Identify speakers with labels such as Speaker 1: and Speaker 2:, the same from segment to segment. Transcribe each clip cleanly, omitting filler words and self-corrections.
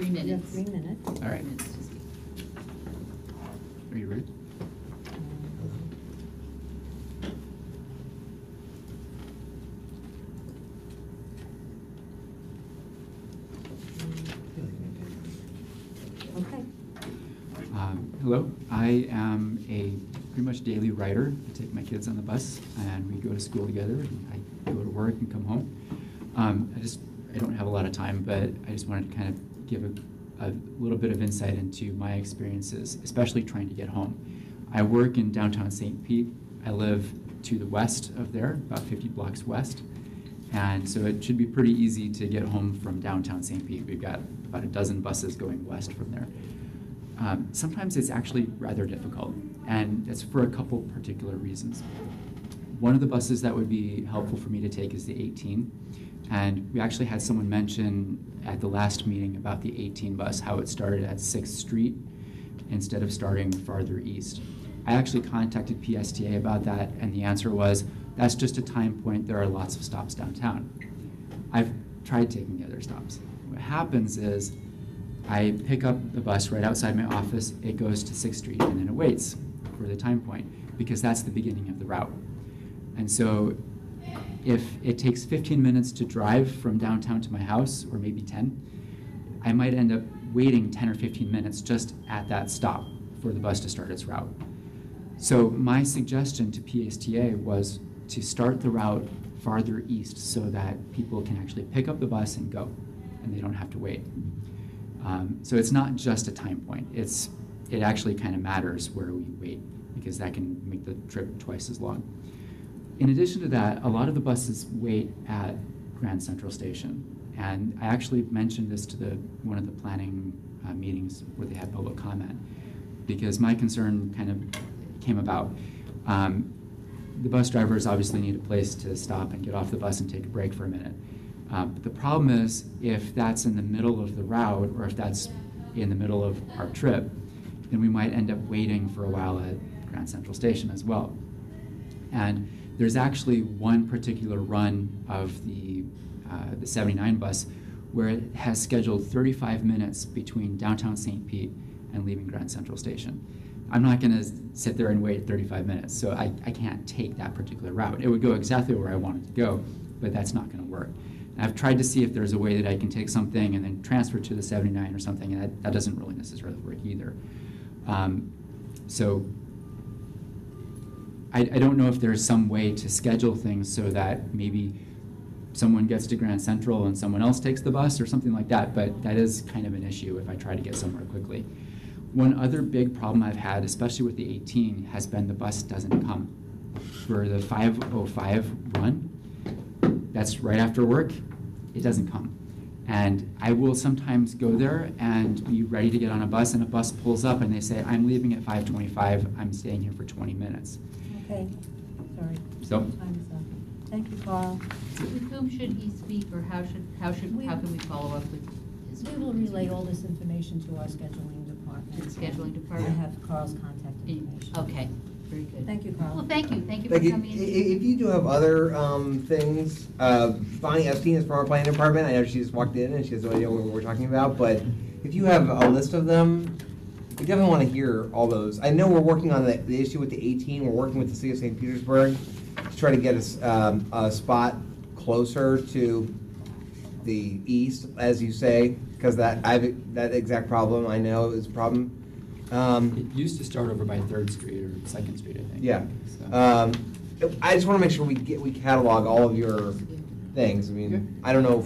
Speaker 1: 3 minutes.
Speaker 2: You have 3 minutes.
Speaker 3: All right. Are you ready?
Speaker 2: Okay.
Speaker 3: Hello, I am a pretty much daily writer. I take my kids on the bus and we go to school together and I go to work and come home. I don't have a lot of time, but I just wanted to kind of give a little bit of insight into my experiences, especially trying to get home. I work in downtown St. Pete. I live to the west of there, about 50 blocks west. And so it should be pretty easy to get home from downtown St. Pete. We've got about a dozen buses going west from there. Sometimes it's actually rather difficult, and it's for a couple particular reasons. One of the buses that would be helpful for me to take is the 18, and we actually had someone mention at the last meeting about the 18 bus, how it started at 6th Street instead of starting farther east. I actually contacted PSTA about that, and the answer was, that's just a time point, there are lots of stops downtown. I've tried taking the other stops. What happens is, I pick up the bus right outside my office, it goes to 6th Street, and then it waits for the time point, because that's the beginning of the route. And so if it takes 15 minutes to drive from downtown to my house, or maybe 10, I might end up waiting 10 or 15 minutes just at that stop for the bus to start its route. So my suggestion to PSTA was to start the route farther east so that people can actually pick up the bus and go, and they don't have to wait. So it's not just a time point. It actually kind of matters where we wait, because that can make the trip twice as long. In addition to that, a lot of the buses wait at Grand Central Station. And I actually mentioned this to one of the planning meetings where they had public comment, because my concern kind of came about. The bus drivers obviously need a place to stop and get off the bus and take a break for a minute. But the problem is, if that's in the middle of the route, or if that's in the middle of our trip, then we might end up waiting for a while at Grand Central Station as well. And there's actually one particular run of the 79 bus where it has scheduled 35 minutes between downtown St. Pete and leaving Grand Central Station. I'm not going to sit there and wait 35 minutes, so I can't take that particular route. It would go exactly where I want it to go, but that's not going to work. And I've tried to see if there's a way that I can take something and then transfer to the 79 or something, and that doesn't really necessarily work either. So I don't know if there's some way to schedule things so that maybe someone gets to Grand Central and someone else takes the bus or something like that, but that is kind of an issue if I try to get somewhere quickly. One other big problem I've had, especially with the 18, has been the bus doesn't come. For the 5:05 run, that's right after work, it doesn't come. And I will sometimes go there and be ready to get on a bus, and a bus pulls up and they say, I'm leaving at 5:25, I'm staying here for 20 minutes.
Speaker 2: Okay, sorry.
Speaker 3: So,
Speaker 2: Time's up. Thank you, Carl.
Speaker 1: With whom should he speak, or how can we follow up with his?
Speaker 2: We will relay all this information to our scheduling department.
Speaker 1: To the scheduling
Speaker 2: I
Speaker 1: department?
Speaker 2: have Carl's contact information.
Speaker 1: Okay, very good.
Speaker 2: Thank you, Carl.
Speaker 1: Well, thank you for
Speaker 4: Like,
Speaker 1: coming in.
Speaker 4: if you do have other things, Bonnie Epstein is from our planning department. I know she just walked in and she has no idea what we're talking about, but if you have a list of them, we definitely want to hear all those. I know we're working on the issue with the 18. We're working with the city of St. Petersburg to try to get a spot closer to the east, as you say, because that exact problem I know is a problem.
Speaker 3: it used to start over by 3rd Street or 2nd Street, I think.
Speaker 4: Yeah.
Speaker 3: So.
Speaker 4: I just want to make sure we catalog all of your things. I mean,
Speaker 3: Okay.
Speaker 4: I don't know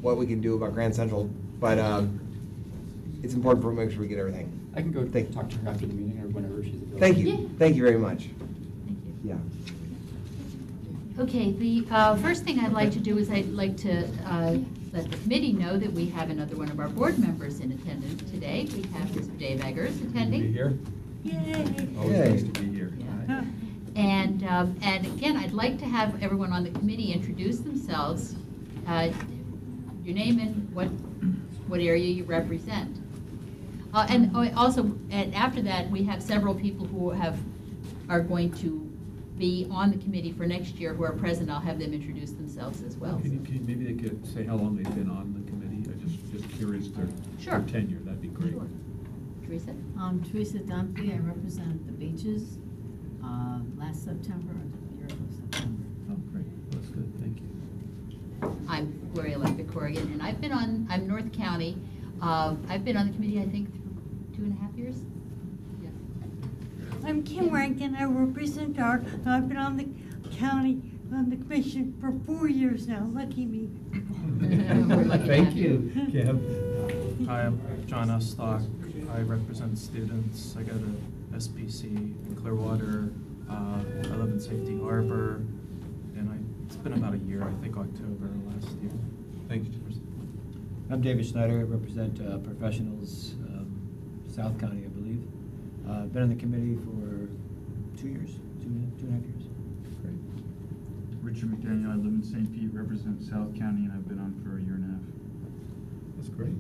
Speaker 4: what we can do about Grand Central, but it's important for me to make sure we get everything.
Speaker 3: I can go
Speaker 4: Thank you.
Speaker 3: talk to her after the meeting or whenever she's available.
Speaker 4: Thank you.
Speaker 1: Yeah.
Speaker 4: Thank you very much.
Speaker 1: Thank you.
Speaker 4: Yeah.
Speaker 1: Okay, the first thing I'd like to do is I'd like to let the committee know that we have another one of our board members in attendance today. We have Mr. Dave Eggers attending.
Speaker 5: Be here.
Speaker 1: Yay!
Speaker 5: Always
Speaker 4: Yay.
Speaker 5: nice to be here.
Speaker 1: Yeah. And again, I'd like to have everyone on the committee introduce themselves, your name and what area you represent. And also, and after that, we have several people who are going to be on the committee for next year who are present. I'll have them introduce themselves as well.
Speaker 5: Maybe they could say how long they've been on the committee. I'm just curious
Speaker 1: Sure.
Speaker 5: their tenure, that'd be great.
Speaker 1: Sure. Teresa?
Speaker 6: Teresa Dunphy, I represent the beaches, last September, a year ago September.
Speaker 5: Oh, great, that's good, thank you.
Speaker 1: I'm Gloria Electric Corrigan, and I'm North County. I've been on the committee, I think, 2.5 years. Yeah.
Speaker 7: I'm Kim Rankin. I represent DART. I've been on the commission for 4 years now. Lucky me.
Speaker 1: We're lucky to
Speaker 5: Thank
Speaker 1: have
Speaker 5: you, Kim.
Speaker 8: Hi, I'm John Estock. I represent students. I go to SPC in Clearwater. I live in Safety Harbor, and it's been about a year, I think October last year.
Speaker 5: Thanks.
Speaker 9: I'm David Schneider. I represent professionals, South County, I believe. Been on the committee for 2 years, two and a half years.
Speaker 5: Great.
Speaker 10: Richard McDaniel, I live in St. Pete, represent South County, and I've been on for a year and a half.
Speaker 5: That's great.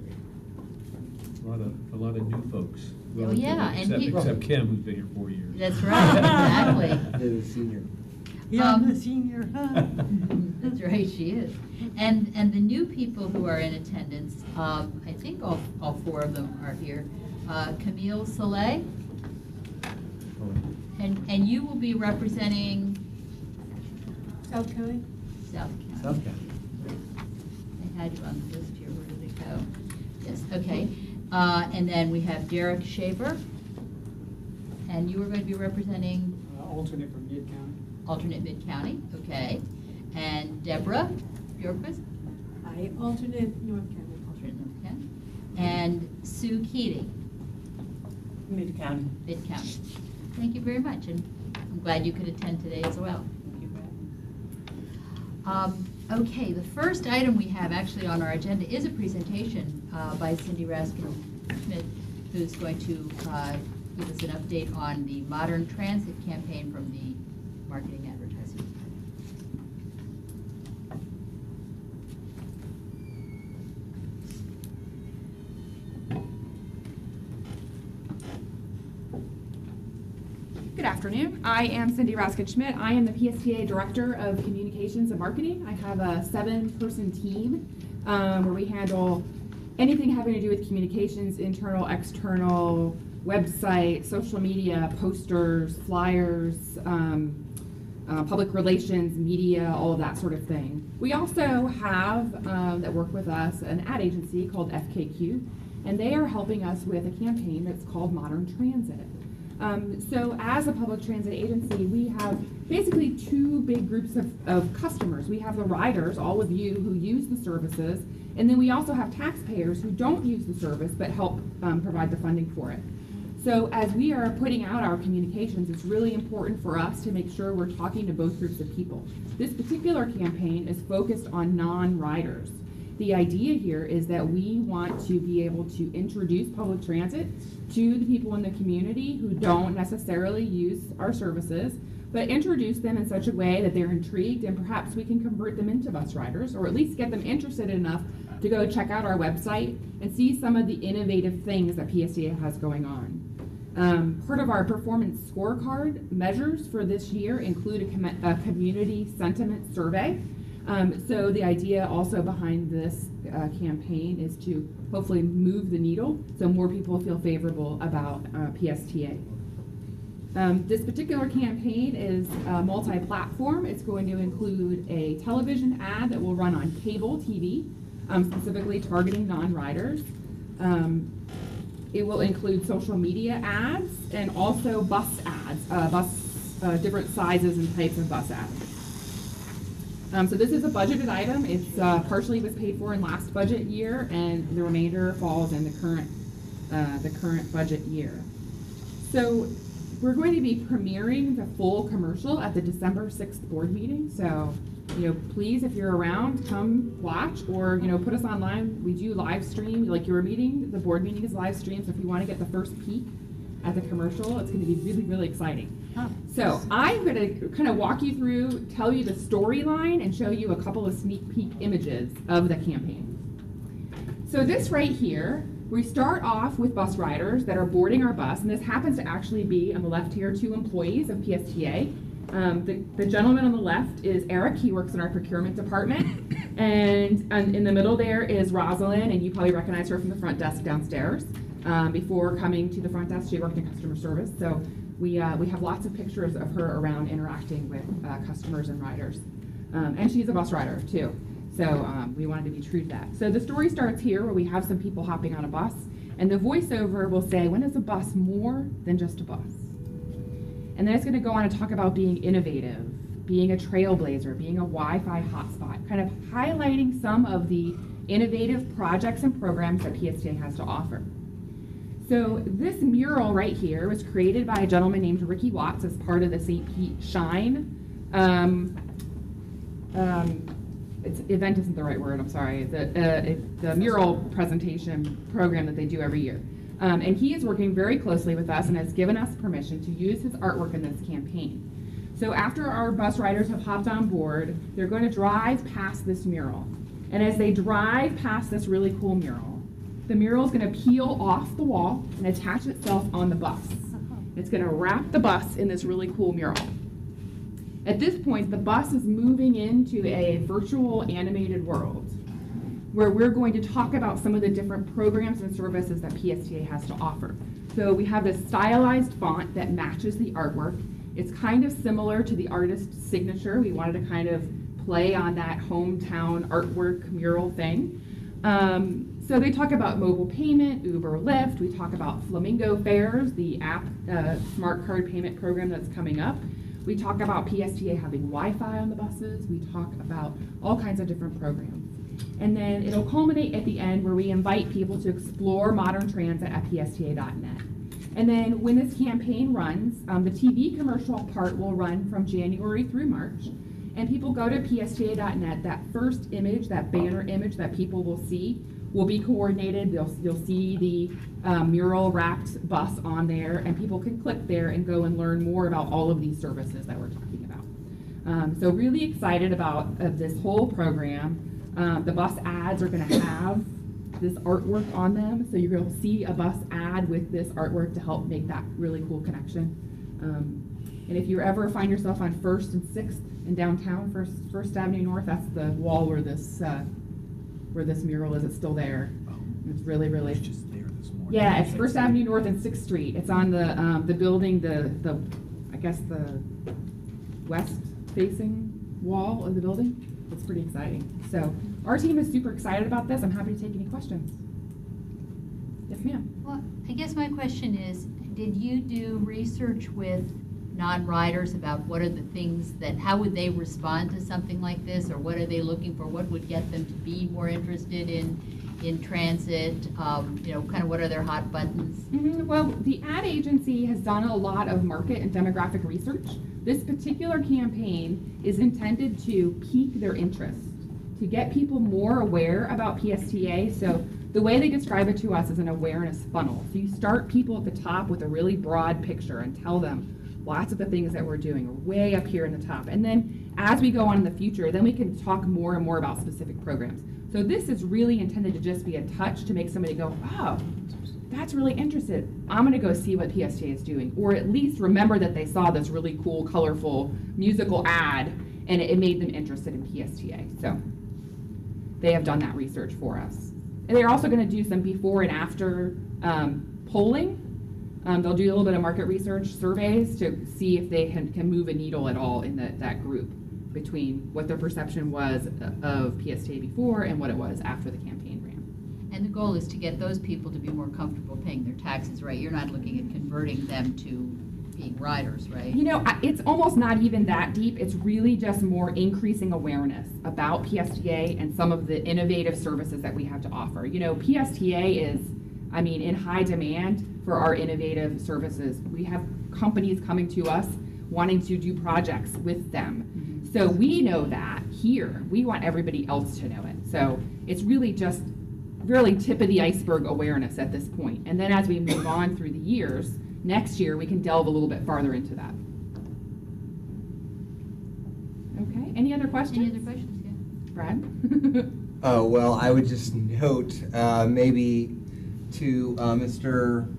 Speaker 5: A lot of new folks.
Speaker 1: Oh, yeah, and
Speaker 5: Except Kim, who's been here 4 years.
Speaker 1: That's right, exactly.
Speaker 4: The senior.
Speaker 7: Yeah, I'm the senior.
Speaker 1: That's right, she is. And the new people who are in attendance, I think all 4 of them are here. Camille Soleil, and you will be representing
Speaker 7: South County.
Speaker 1: South County.
Speaker 9: South County.
Speaker 1: I had you on the list here, where did it go? Yes, okay. And then we have Derek Shaver, and you are going to be representing?
Speaker 11: Alternate from Mid-County.
Speaker 1: Alternate Mid-County, okay. And Deborah Bjorkquist?
Speaker 7: I alternate North County.
Speaker 1: Alternate North County. And Sue Keating?
Speaker 7: Mid-County.
Speaker 1: Mid-County. Thank you very much, and I'm glad you could attend today as well. Thank you. Okay, the first item we have actually on our agenda is a presentation by Cindy Raskin-Schmidt, who's going to give us an update on the Modern Transit campaign from the Marketing Advertising.
Speaker 12: Good afternoon. I am Cindy Raskin-Schmidt. I am the PSTA Director of Communications and Marketing. I have a 7-person team where we handle anything having to do with communications, internal, external, website, social media, posters, flyers, public relations, media, all of that sort of thing. We also have, that work with us, an ad agency called FKQ, and they are helping us with a campaign that's called Modern Transit. So as a public transit agency, we have basically 2 big groups of customers. We have the riders, all of you who use the services, and then we also have taxpayers who don't use the service but help provide the funding for it. So as we are putting out our communications, it's really important for us to make sure we're talking to both groups of people. This particular campaign is focused on non-riders. The idea here is that we want to be able to introduce public transit to the people in the community who don't necessarily use our services, but introduce them in such a way that they're intrigued, and perhaps we can convert them into bus riders, or at least get them interested enough to go check out our website and see some of the innovative things that PSTA has going on. Part of our performance scorecard measures for this year include a community sentiment survey. So the idea also behind this campaign is to hopefully move the needle so more people feel favorable about PSTA. This particular campaign is multi-platform. It's going to include a television ad that will run on cable TV, specifically targeting non-riders. It will include social media ads and also bus ads, different sizes and types of bus ads. So this is a budgeted item. It's partially was paid for in last budget year, and the remainder falls in the current budget year. So we're going to be premiering the full commercial at the December 6th board meeting. So, please, if you're around, come watch, or, put us online. We do live stream, like your meeting, the board meeting is live streamed. So if you want to get the first peek at the commercial, it's going to be really, really exciting. So I'm going to kind of walk you through, tell you the storyline, and show you a couple of sneak peek images of the campaign. So this right here, we start off with bus riders that are boarding our bus, and this happens to actually be, on the left here, 2 employees of PSTA. The gentleman on the left is Eric. He works in our procurement department. And in the middle there is Rosalind, and you probably recognize her from the front desk downstairs. Before coming to the front desk, she worked in customer service. So we have lots of pictures of her around interacting with customers and riders. And she's a bus rider too. So we wanted to be true to that. So the story starts here where we have some people hopping on a bus, and the voiceover will say, when is a bus more than just a bus? And then it's going to go on to talk about being innovative, being a trailblazer, being a Wi-Fi hotspot, kind of highlighting some of the innovative projects and programs that PSTA has to offer. So this mural right here was created by a gentleman named Ricky Watts as part of the St. Pete Shine. Event isn't the right word, I'm sorry. The mural presentation program that they do every year. And he is working very closely with us and has given us permission to use his artwork in this campaign. So after our bus riders have hopped on board, they're going to drive past this mural. And as they drive past this really cool mural, the mural is going to peel off the wall and attach itself on the bus. It's going to wrap the bus in this really cool mural. At this point, the bus is moving into a virtual animated world where we're going to talk about some of the different programs and services that PSTA has to offer. So we have this stylized font that matches the artwork. It's kind of similar to the artist's signature. We wanted to kind of play on that hometown artwork mural thing. So they talk about mobile payment, Uber, Lyft. We talk about Flamingo Fares, the app smart card payment program that's coming up. We talk about PSTA having Wi-Fi on the buses. We talk about all kinds of different programs. And then it'll culminate at the end where we invite people to explore modern transit at psta.net. And then when this campaign runs, the TV commercial part will run from January through March. And people go to psta.net, that first image, that banner image that people will see will be coordinated. You'll see the mural wrapped bus on there, and people can click there and go and learn more about all of these services that we're talking about. So really excited about this whole program. The bus ads are going to have this artwork on them, so you're going to see a bus ad with this artwork to help make that really cool connection. And if you ever find yourself on 1st and 6th in downtown, First Avenue North, that's the wall where this mural is. It's still there. It's really, really. It's just there this morning. Yeah, it's First Avenue North and 6th Street. It's on the building, I guess the west-facing wall of the building. It's pretty exciting. So our team is super excited about this. I'm happy to take any questions. Yes, ma'am.
Speaker 1: Well, I guess my question is, did you do research with non-riders about what are the things that, how would they respond to something like this, or what are they looking for? What would get them to be more interested in transit? Kind of what are their hot buttons?
Speaker 12: Mm-hmm. Well, the ad agency has done a lot of market and demographic research. This particular campaign is intended to pique their interest, to get people more aware about PSTA. So the way they describe it to us is an awareness funnel. So you start people at the top with a really broad picture and tell them lots of the things that we're doing are way up here in the top. And then as we go on in the future, then we can talk more and more about specific programs. So this is really intended to just be a touch to make somebody go, wow, that's really interested. I'm gonna go see what PSTA is doing. Or at least remember that they saw this really cool, colorful, musical ad and it made them interested in PSTA. So they have done that research for us. And they're also gonna do some before and after polling. They'll do a little bit of market research surveys to see if they can move a needle at all in that group between what their perception was of PSTA before and what it was after the campaign ran.
Speaker 1: And the goal is to get those people to be more comfortable paying their taxes, right? You're not looking at converting them to being riders, right?
Speaker 12: You know, it's almost not even that deep. It's really just more increasing awareness about PSTA and some of the innovative services that we have to offer. You know, PSTA is, in high demand for our innovative services. We have companies coming to us wanting to do projects with them. Mm-hmm. So we know that here. We want everybody else to know it. So it's really just really tip of the iceberg awareness at this point. And then as we move on through the years, next year we can delve a little bit farther into that. Okay, any other questions?
Speaker 1: Any other questions, yeah?
Speaker 12: Brad?
Speaker 4: Oh, well, I would just note maybe to Mr.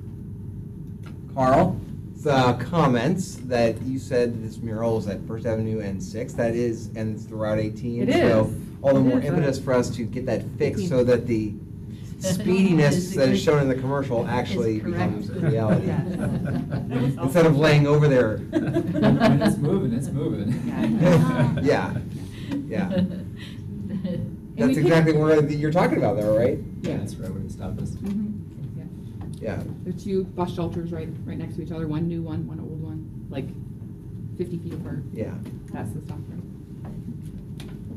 Speaker 4: Carl, the comments that you said this mural is at First Avenue and 6th. That is, and it's the Route 18.
Speaker 12: It
Speaker 4: So
Speaker 12: is.
Speaker 4: all the
Speaker 12: It
Speaker 4: more
Speaker 12: is.
Speaker 4: impetus for us to get that fixed so that the speediness that is shown in the commercial actually becomes a reality. Instead of laying over there.
Speaker 3: When it's moving, it's moving.
Speaker 4: Yeah, yeah.
Speaker 12: we
Speaker 4: That's
Speaker 12: picked-
Speaker 4: exactly what you're talking about though, right?
Speaker 3: Yeah, that's right, where it stopped us.
Speaker 12: Mhm. Yeah.
Speaker 4: Yeah.
Speaker 12: There are two bus shelters right next to each other, one new one, one old one, like 50 feet apart.
Speaker 4: Yeah.
Speaker 12: That's the stop road.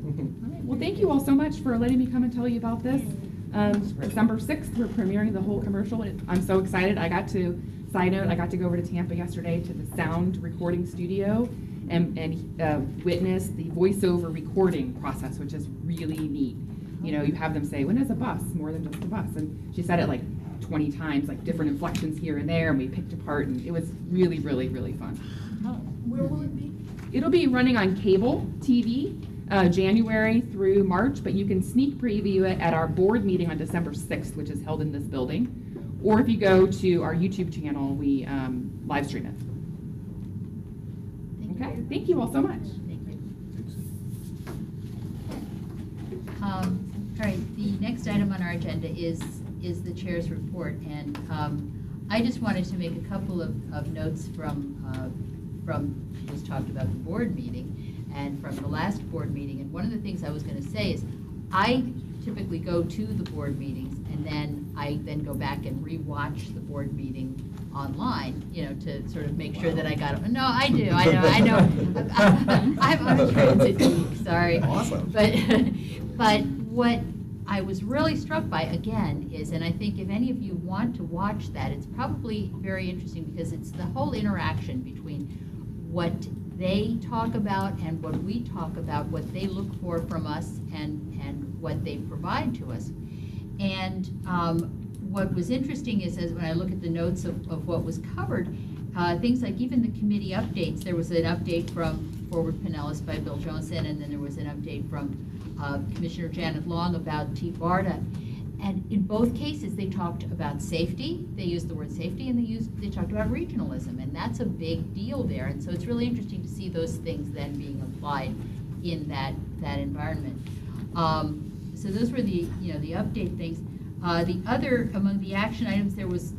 Speaker 12: All right. Well, thank you all so much for letting me come and tell you about this. December 6th, we're premiering the whole commercial. I'm so excited. I got to go over to Tampa yesterday to the sound recording studio and witness the voiceover recording process, which is really neat. You know, you have them say, when is a bus? More than just a bus. And she said it like 20 times, like different inflections here and there, and we picked apart, and it was really, really, really fun.
Speaker 6: Where will it be?
Speaker 12: It'll be running on cable TV, January through March, but you can sneak preview it at our board meeting on December 6th, which is held in this building. Or if you go to our YouTube channel, we live stream it. Okay, thank you all so much.
Speaker 1: Thank you. All right, the next item on our agenda is the chair's report, and I just wanted to make a couple of notes from what was talked about the board meeting and from the last board meeting. And one of the things I was going to say is I typically go to the board meetings and then I go back and rewatch the board meeting online, you know, to sort of make sure that I got it. No, I do. I know. I'm a transit geek. Sorry.
Speaker 4: Awesome.
Speaker 1: But what I was really struck by, again, is, and I think if any of you want to watch that, it's probably very interesting because it's the whole interaction between what they talk about and what we talk about, what they look for from us and what they provide to us. And what was interesting is, as when I look at the notes of what was covered, things like even the committee updates, there was an update from Forward Pinellas by Bill Johnson, and then there was an update from Commissioner Janet Long about T-BARDA. And in both cases, they talked about safety, they used the word safety, and they talked about regionalism, and that's a big deal there. And so it's really interesting to see those things then being applied in that environment. So those were the update things. The other, among the action items, there was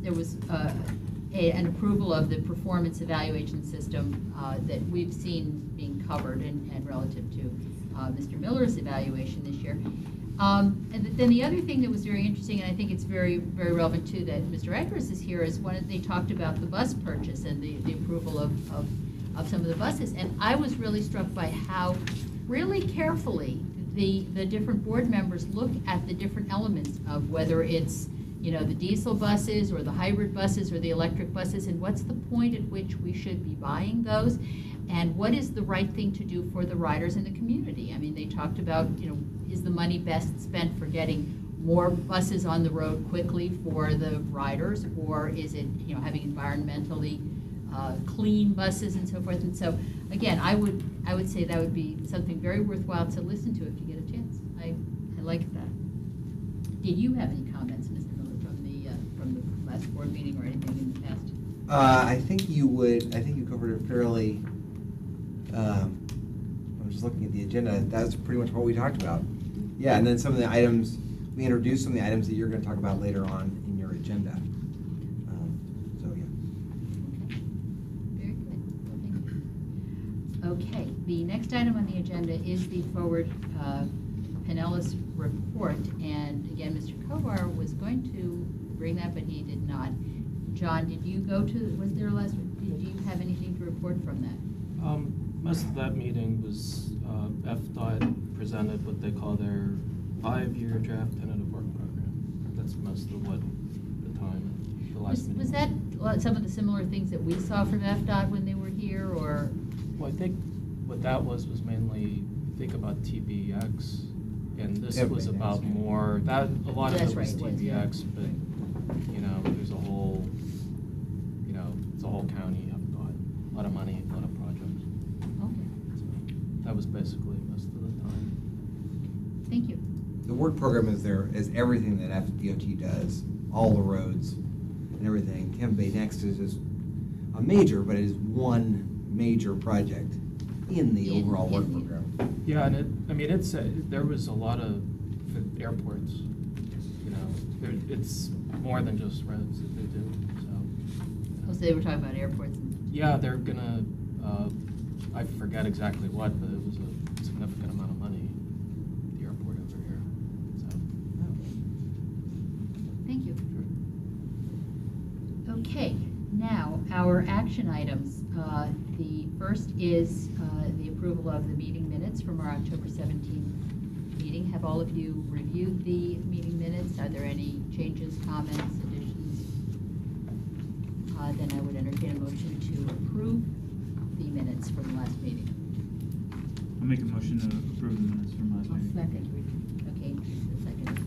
Speaker 1: an approval of the performance evaluation system that we've seen being covered and relative to Mr. Miller's evaluation this year. And then the other thing that was very interesting, and I think it's very, very relevant too, that Mr. Eggers is here, is when they talked about the bus purchase and the approval of some of the buses. And I was really struck by how really carefully the different board members look at the different elements of whether it's, you know, the diesel buses or the hybrid buses or the electric buses, and what's the point at which we should be buying those, and what is the right thing to do for the riders in the community. I mean, they talked about, you know, is the money best spent for getting more buses on the road quickly for the riders, or is it, you know, having environmentally clean buses and so forth? And so, again, I would say that would be something very worthwhile to listen to if you get a chance. I like that. Did you have any comments, Mr. Miller, from the last board meeting or anything in the past?
Speaker 4: I think you covered it fairly. I'm just looking at the agenda. That's pretty much what we talked about. Yeah, and then some of the items, we introduced some of the items that you're going to talk about later on in your agenda. So, yeah.
Speaker 1: Very good. Well, thank you. Okay, the next item on the agenda is the Forward Pinellas report. And again, Mr. Kovar was going to bring that, but he did not. John, did you go to, was there last, did you have anything to report from that?
Speaker 8: Most of that meeting was FDOT presented what they call their 5-year draft tentative work program. That's most of what the last meeting
Speaker 1: Was that some of the similar things that we saw from FDOT when they were here, or?
Speaker 8: Well, I think what that was mainly, think about TBX, and this was about more, a lot of it was TBX, but, you know, there's a whole, you know, it's a whole county FDOT, a lot of money, a lot of projects.
Speaker 1: Okay.
Speaker 8: So that was basically most of the time.
Speaker 1: Thank you.
Speaker 4: The work program is everything that FDOT does, all the roads and everything. Kevin Bay next is just a major, but it is one major project in the overall work program.
Speaker 8: Yeah, and there was a lot of airports, it's more than just roads that they do, so.
Speaker 1: Oh, so they were talking about airports.
Speaker 8: Yeah, they're gonna, I forget exactly what, but it was a significant amount of money, the airport over here, so.
Speaker 1: Thank you. Okay, now, our action items. The first is the approval of the meeting minutes from our October 17th meeting. Have all of you reviewed the meeting minutes? Are there any changes, comments, additions? Then I would entertain a motion to approve the minutes from the last meeting.
Speaker 10: I'll make a motion to approve the minutes from last meeting.
Speaker 1: Second. Okay, the second.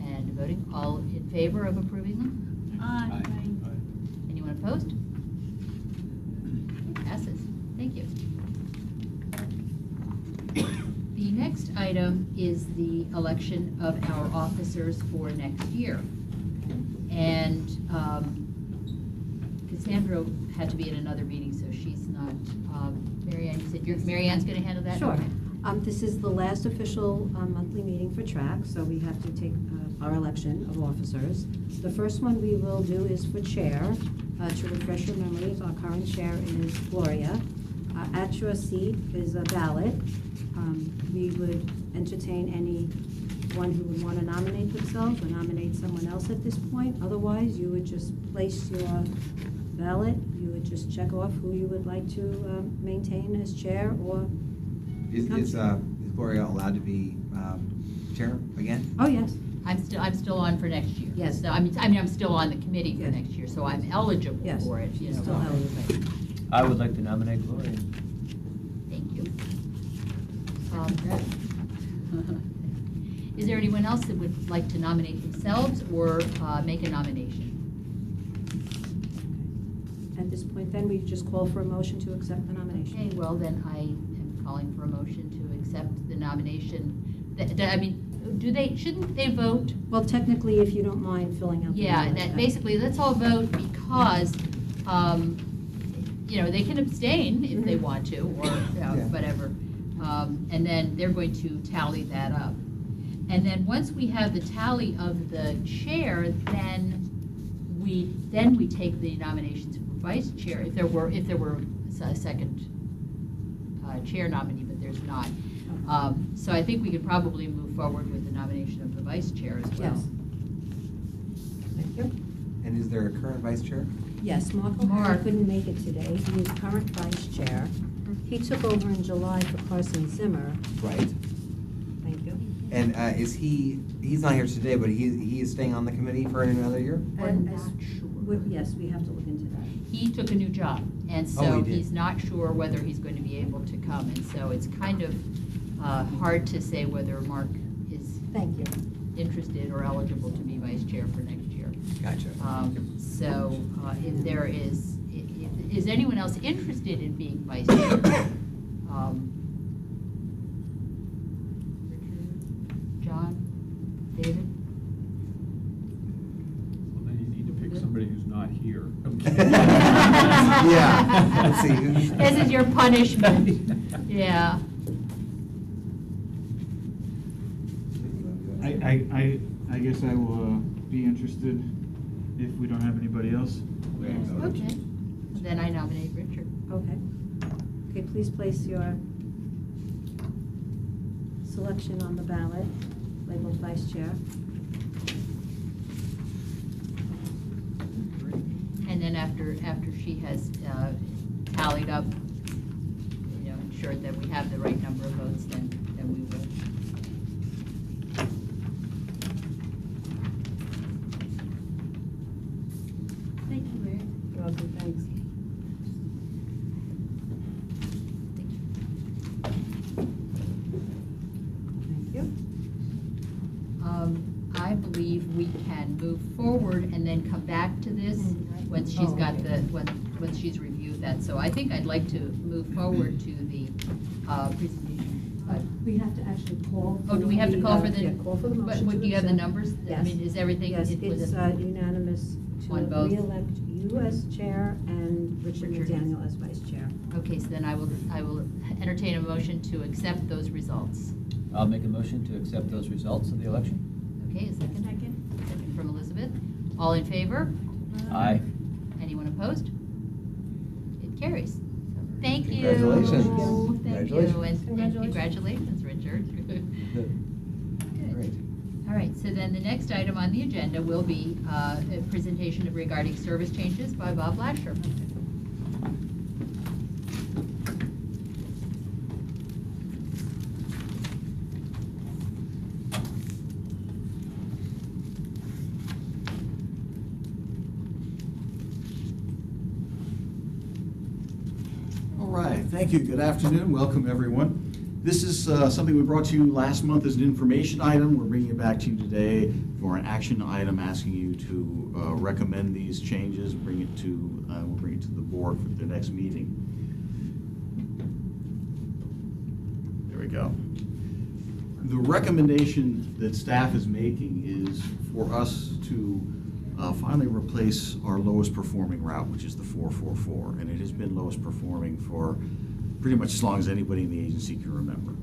Speaker 1: And voting, all in favor of approving them?
Speaker 7: Aye.
Speaker 1: Anyone opposed? It passes. Thank you. The next item is the election of our officers for next year. And Cassandra had to be in another meeting, so she's not. Mary Ann, you said Mary Ann's going to handle that?
Speaker 2: Sure.
Speaker 1: Okay.
Speaker 2: This is the last official monthly meeting for TRAC, so we have to take our election of officers. The first one we will do is for chair. To refresh your memories, our current chair is Gloria. At your seat is a ballot. We would entertain anyone who would want to nominate themselves or nominate someone else at this point. Otherwise, you would just place your ballot. You would just check off who you would like to maintain as chair or.
Speaker 4: Is Gloria allowed to be chair again?
Speaker 2: Oh, yes.
Speaker 1: I'm still on for next year.
Speaker 2: Yes.
Speaker 1: So, I'm still on the committee for
Speaker 2: Yes.
Speaker 1: next year, so I'm eligible
Speaker 2: Yes.
Speaker 1: for it.
Speaker 2: She's still eligible.
Speaker 9: I would like to nominate Gloria.
Speaker 1: Thank you. Is there anyone else that would like to nominate themselves or make a nomination?
Speaker 2: At this point, then, we just call for a motion to accept the nomination.
Speaker 1: Okay, well, then I am calling for a motion to accept the nomination. Shouldn't they vote?
Speaker 2: Well, technically, if you don't mind filling out the
Speaker 1: Yeah,
Speaker 2: ballot.
Speaker 1: basically, let's all vote because, they can abstain if they want to, or whatever. And then they're going to tally that up. And then once we have the tally of the chair, then we take the nominations for vice chair, if there were a second chair nominee, but there's not. So I think we could probably move forward with the nomination of the vice chair as well.
Speaker 2: Yes. Thank you.
Speaker 4: And is there a current vice chair?
Speaker 2: Yes, Mark O'Hara couldn't make it today. He is current vice chair. He took over in July for Carson Zimmer.
Speaker 4: Right.
Speaker 2: Thank you.
Speaker 4: And he's not here today, but he is staying on the committee for another year?
Speaker 1: We're not sure.
Speaker 2: Yes, we have to look into that.
Speaker 1: He took a new job, and
Speaker 4: Oh,
Speaker 1: so
Speaker 4: he did.
Speaker 1: he's not sure whether he's going to be able to come. And so it's kind of hard to say whether Mark is
Speaker 2: Thank you.
Speaker 1: interested or eligible to be vice chair for next year.
Speaker 4: Gotcha.
Speaker 1: So if there is anyone else interested in being vice chair? Richard, John, David?
Speaker 5: Well, then you need to pick somebody who's not here.
Speaker 4: Yeah, let's see.
Speaker 1: This is your punishment. Yeah.
Speaker 10: I guess I will be interested if we don't have anybody else.
Speaker 1: Okay. Then I nominate Richard.
Speaker 2: Okay. Okay, please place your selection on the ballot, labeled vice chair.
Speaker 1: And then after she has tallied up, ensured that we have the right number of votes, then we will. Thank you, Mary.
Speaker 2: You're welcome, thanks. Thank you.
Speaker 1: I believe we can move forward and then come back to this once she's got once she's reviewed that. So I think I'd like to move forward to the presentation.
Speaker 2: We have to actually call.
Speaker 1: Oh, do we have to call for the?
Speaker 2: Yeah, call for the motion.
Speaker 1: But do you have the
Speaker 2: accept.
Speaker 1: numbers?
Speaker 2: Yes.
Speaker 1: I mean, is everything?
Speaker 2: Yes,
Speaker 1: was
Speaker 2: it's
Speaker 1: it-
Speaker 2: unanimous
Speaker 1: On both?
Speaker 2: re-elect you as chair and Richard
Speaker 1: Richard.
Speaker 2: McDaniel as vice chair.
Speaker 1: Okay, so then I will entertain a motion to accept those results.
Speaker 9: I'll make a motion to accept those results of the election.
Speaker 1: Okay, a second? Second from Elizabeth. All in favor?
Speaker 9: Aye.
Speaker 1: Anyone opposed? It carries. So, thank you.
Speaker 4: Congratulations.
Speaker 1: Thank you.
Speaker 4: Congratulations.
Speaker 1: And congratulations, Richard. Good.
Speaker 4: Great.
Speaker 1: All right, so then the next item on the agenda will be a presentation regarding service changes by Bob Lasher.
Speaker 13: All right, thank you. Good afternoon. Welcome, everyone. This is something we brought to you last month as an information item. We're bringing it back to you today for an action item, asking you to recommend these changes. We'll bring it to the board for the next meeting. There we go. The recommendation that staff is making is for us to finally replace our lowest performing route, which is the 444, and it has been lowest performing for pretty much as long as anybody in the agency can remember,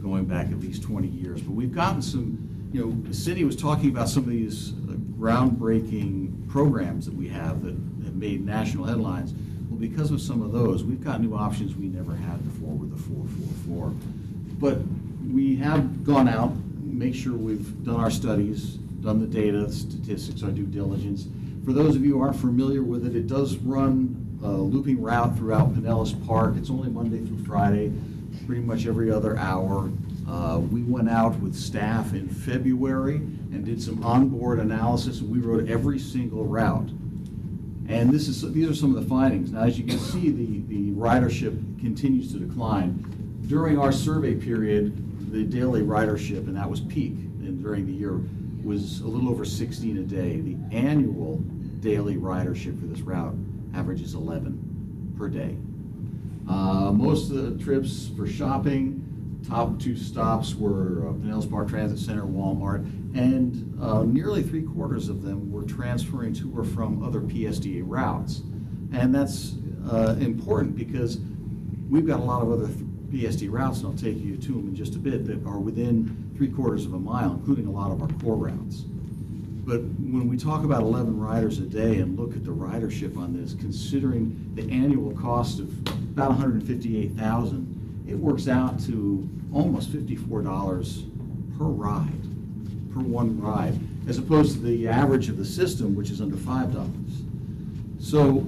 Speaker 13: going back at least 20 years. But we've gotten some, the city was talking about some of these groundbreaking programs that we have that have made national headlines. Well, because of some of those, we've got new options we never had before with the 444. But we have gone out, make sure we've done our studies, done the data, statistics, our due diligence. For those of you who aren't familiar with it, it does run a looping route throughout Pinellas Park. It's only Monday through Friday, pretty much every other hour. We went out with staff in February and did some onboard analysis, and we wrote every single route. And these are some of the findings. Now, as you can see, the ridership continues to decline. During our survey period, the daily ridership, and that was peak, and during the year, was a little over 16 a day. The annual daily ridership for this route averages 11 per day. Most of the trips for shopping, top two stops were Pinellas Park Transit Center, Walmart, and nearly 3/4 of them were transferring to or from other PSTA routes. And that's important because we've got a lot of other PSTA routes, and I'll take you to them in just a bit, that are within 3/4 of a mile, including a lot of our core routes. But when we talk about 11 riders a day and look at the ridership on this, considering the annual cost of about $158,000, it works out to almost $54 per ride, per one ride, as opposed to the average of the system, which is under $5. So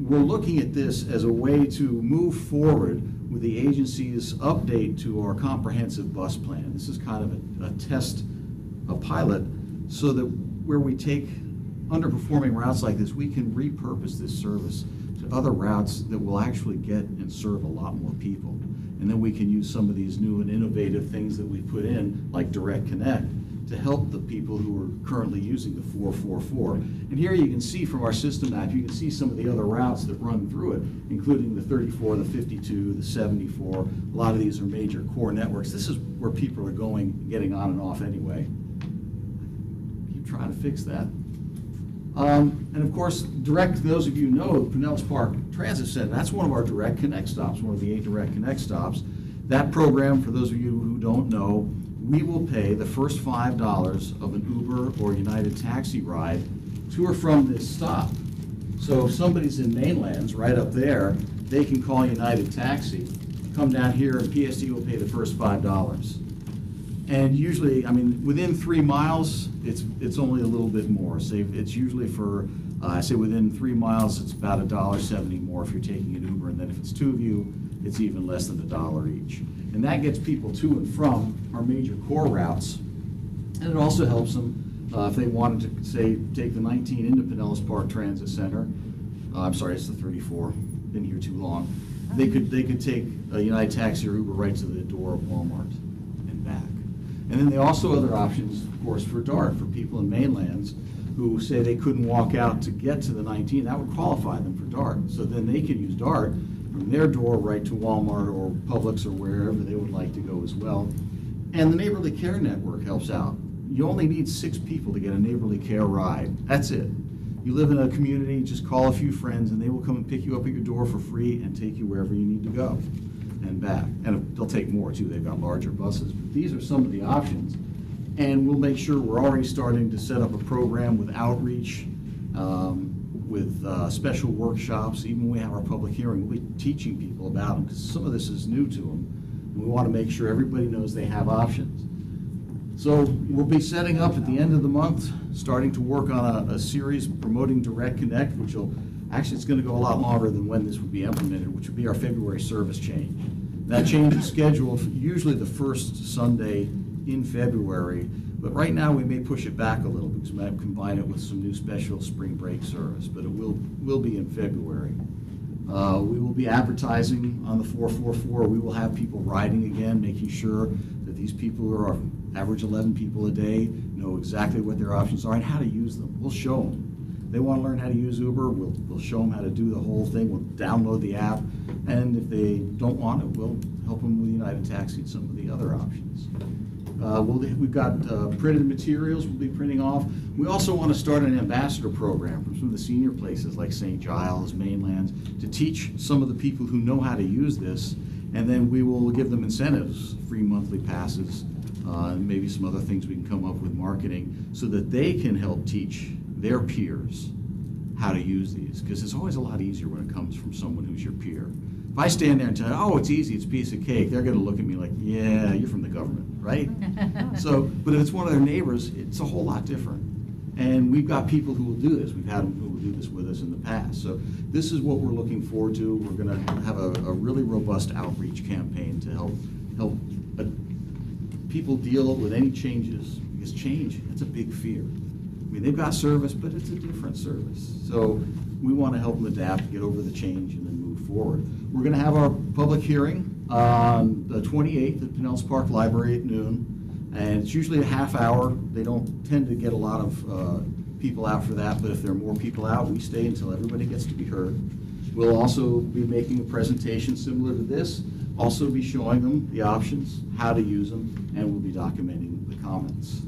Speaker 13: we're looking at this as a way to move forward with the agency's update to our comprehensive bus plan. This is kind of a test, a pilot, so that where we take underperforming routes like this, we can repurpose this service to other routes that will actually get and serve a lot more people. And then we can use some of these new and innovative things that we put in, like Direct Connect, to help the people who are currently using the 444. And here you can see from our system map, you can see some of the other routes that run through it, including the 34, the 52, the 74. A lot of these are major core networks. This is where people are going, getting on and off anyway. Keep trying to fix that. And of course, those of you who know Pinellas Park Transit Center, that's one of our Direct Connect stops, one of the 8 Direct Connect stops. That program, for those of you who don't know, we will pay the first $5 of an Uber or United taxi ride to or from this stop. So if somebody's in Mainlands, right up there, they can call United Taxi, come down here, and PSTA will pay the first $5. And usually, I mean, within 3 miles, it's only a little bit more. Say it's usually for, say within 3 miles, it's about $1.70 more if you're taking an Uber, and then if it's 2 of you, it's even less than $1 each. And that gets people to and from our major core routes. And it also helps them if they wanted to, say, take the 19 into Pinellas Park Transit Center. I'm sorry, it's the 34. Been here too long. They could take a United Taxi or Uber right to the door of Walmart and back. And then they also have other options, of course, for DART, for people in Mainlands who say they couldn't walk out to get to the 19. That would qualify them for DART. So then they can use DART from their door right to Walmart or Publix or wherever they would like to go as well. And the Neighborly Care Network helps out. You only need 6 people to get a Neighborly Care ride. That's it. You live in a community, just call a few friends, and they will come and pick you up at your door for free and take you wherever you need to go and back. And they'll take more, too. They've got larger buses. But these are some of the options. And we'll make sure we're already starting to set up a program with outreach, with special workshops. Even when we have our public hearing, we'll be teaching people about them, because some of this is new to them. We want to make sure everybody knows they have options. So we'll be setting up at the end of the month, starting to work on a series promoting Direct Connect, which will, actually it's going to go a lot longer than when this would be implemented, which would be our February service change. That change is scheduled for usually the first Sunday in February, but right now we may push it back a little because we might combine it with some new special spring break service, but it will be in February. We will be advertising on the 444. We will have people riding again, making sure that these people who are average 11 people a day know exactly what their options are and how to use them. We'll show them. They want to learn how to use Uber, we'll show them how to do the whole thing. We'll download the app, and if they don't want it, we'll help them with United Taxi and some of the other options. We've got printed materials we'll be printing off. We also want to start an ambassador program from some of the senior places like St. Giles, Mainlands, to teach some of the people who know how to use this, and then we will give them incentives, free monthly passes, and maybe some other things we can come up with marketing so that they can help teach their peers how to use these, because it's always a lot easier when it comes from someone who's your peer. If I stand there and tell you, oh, it's easy, it's a piece of cake, they're going to look at me like, yeah, you're from the government, right? So, but if it's one of their neighbors, it's a whole lot different. And we've got people who will do this. We've had them who will do this with us in the past. So this is what we're looking forward to. We're going to have a really robust outreach campaign to help people deal with any changes, because change, it's a big fear. I mean, they've got service, but it's a different service. So we want to help them adapt, get over the change, and then move forward. We're going to have our public hearing on the 28th at Pinellas Park Library at noon, and it's usually a half hour. They don't tend to get a lot of people out for that, but if there are more people out, we stay until everybody gets to be heard. We'll also be making a presentation similar to this, also be showing them the options, how to use them, and we'll be documenting the comments.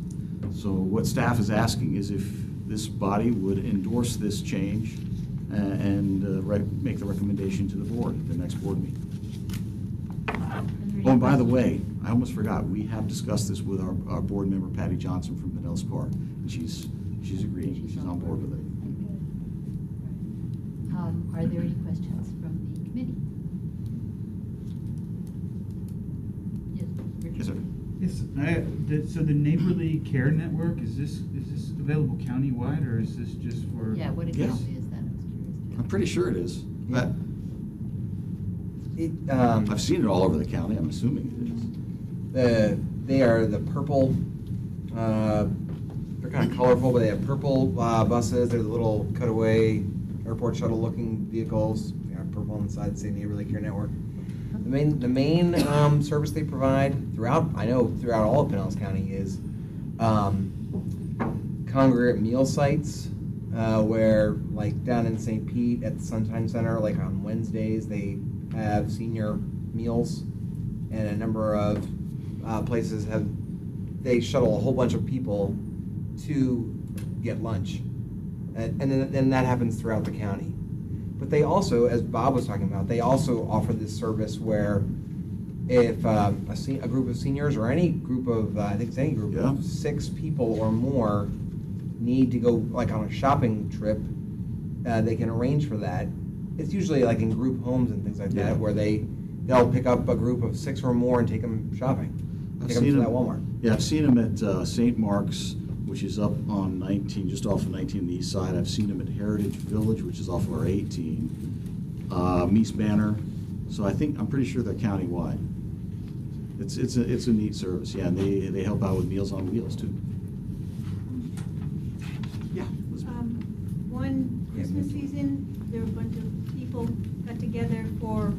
Speaker 13: So what staff is asking is if this body would endorse this change and make the recommendation to the board at the next board meeting. Oh, and by the way, I almost forgot, we have discussed this with our board member, Patty Johnson from Pinellas Park, and she's agreed, she's on board with it.
Speaker 1: Are there any questions from the committee? Yes, Richard.
Speaker 13: Yes, sir.
Speaker 10: Yes, so the Neighborly Care Network, is this available countywide, or is this just for?
Speaker 1: Yeah, what exactly is that? I was curious.
Speaker 13: I'm pretty sure it is.
Speaker 4: Yeah.
Speaker 13: I've seen it all over the county, I'm assuming it is.
Speaker 4: They are the purple, they're kind of colorful, but they have purple buses. They're the little cutaway airport shuttle looking vehicles. They are purple on the side, say Neighborly Care Network. The main service they provide throughout all of Pinellas County is congregate meal sites, where like down in St. Pete at the Sunshine Center, like on Wednesdays, they have senior meals, and a number of places they shuttle a whole bunch of people to get lunch, and then that happens throughout the county. But they also, as Bob was talking about, they also offer this service where if a group of seniors or any group of, I think it's any group of 6 people or more need to go like on a shopping trip, they can arrange for that. It's usually like in group homes and things like that, where they'll pick up a group of 6 or more and take them shopping. Take them to that Walmart.
Speaker 13: Yeah, I've seen them at St. Mark's, which is up on 19, just off of 19 on the east side. I've seen them at Heritage Village, which is off of our 18. Meese Banner. So I'm pretty sure they're countywide. It's a neat service, yeah, and they help out with Meals on Wheels too. Yeah.
Speaker 7: One Christmas season, there were a bunch of people got together for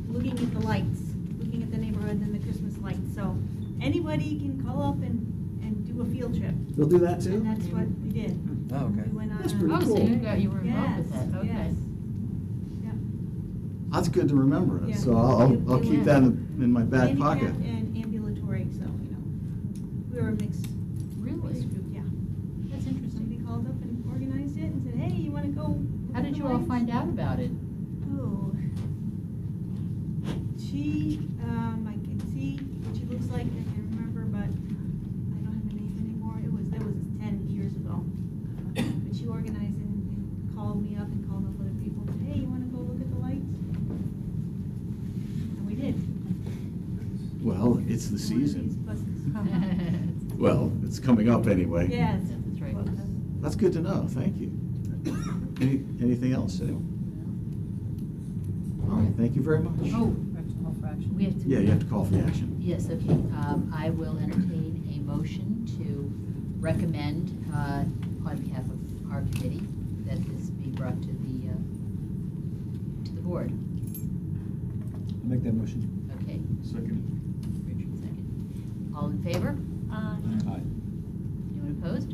Speaker 7: looking at the lights, looking at the neighborhood and the Christmas lights. So anybody can call up and do a field trip.
Speaker 13: They'll do that too?
Speaker 7: And that's what we did.
Speaker 4: Oh, okay.
Speaker 7: We went on
Speaker 13: That's
Speaker 7: a-
Speaker 13: pretty cool.
Speaker 1: So you were involved with that, okay.
Speaker 7: Yes.
Speaker 13: That's good to remember.
Speaker 7: Yeah.
Speaker 13: So I'll keep that in my back pocket.
Speaker 7: Handicapped and ambulatory, so, we were a mixed
Speaker 1: Really?
Speaker 7: group, yeah.
Speaker 1: That's interesting.
Speaker 7: Somebody called up and organized it and said,
Speaker 1: you all find out about it?
Speaker 7: Oh. I can see what she looks like, I can remember, but I don't have the name anymore. That was 10 years ago. But she organized and called me up and called up other people. Hey, you wanna go look at the lights? And we did.
Speaker 13: Well, it's the
Speaker 7: One of these
Speaker 13: season.
Speaker 7: buses.
Speaker 13: Well, it's coming up anyway.
Speaker 7: Yes.
Speaker 1: That's right.
Speaker 13: That's good to know, thank you. Anything else, anyone? All right, thank you very much.
Speaker 1: Oh,
Speaker 6: Call for action.
Speaker 1: we have to.
Speaker 13: Yeah, you have to call for the action.
Speaker 1: Yes, okay. I will entertain a motion to recommend, on behalf of our committee, that this be brought to the board.
Speaker 9: I'll make that motion.
Speaker 1: Okay,
Speaker 5: Second.
Speaker 1: Richard, second. All in favor?
Speaker 9: Aye.
Speaker 1: Anyone opposed?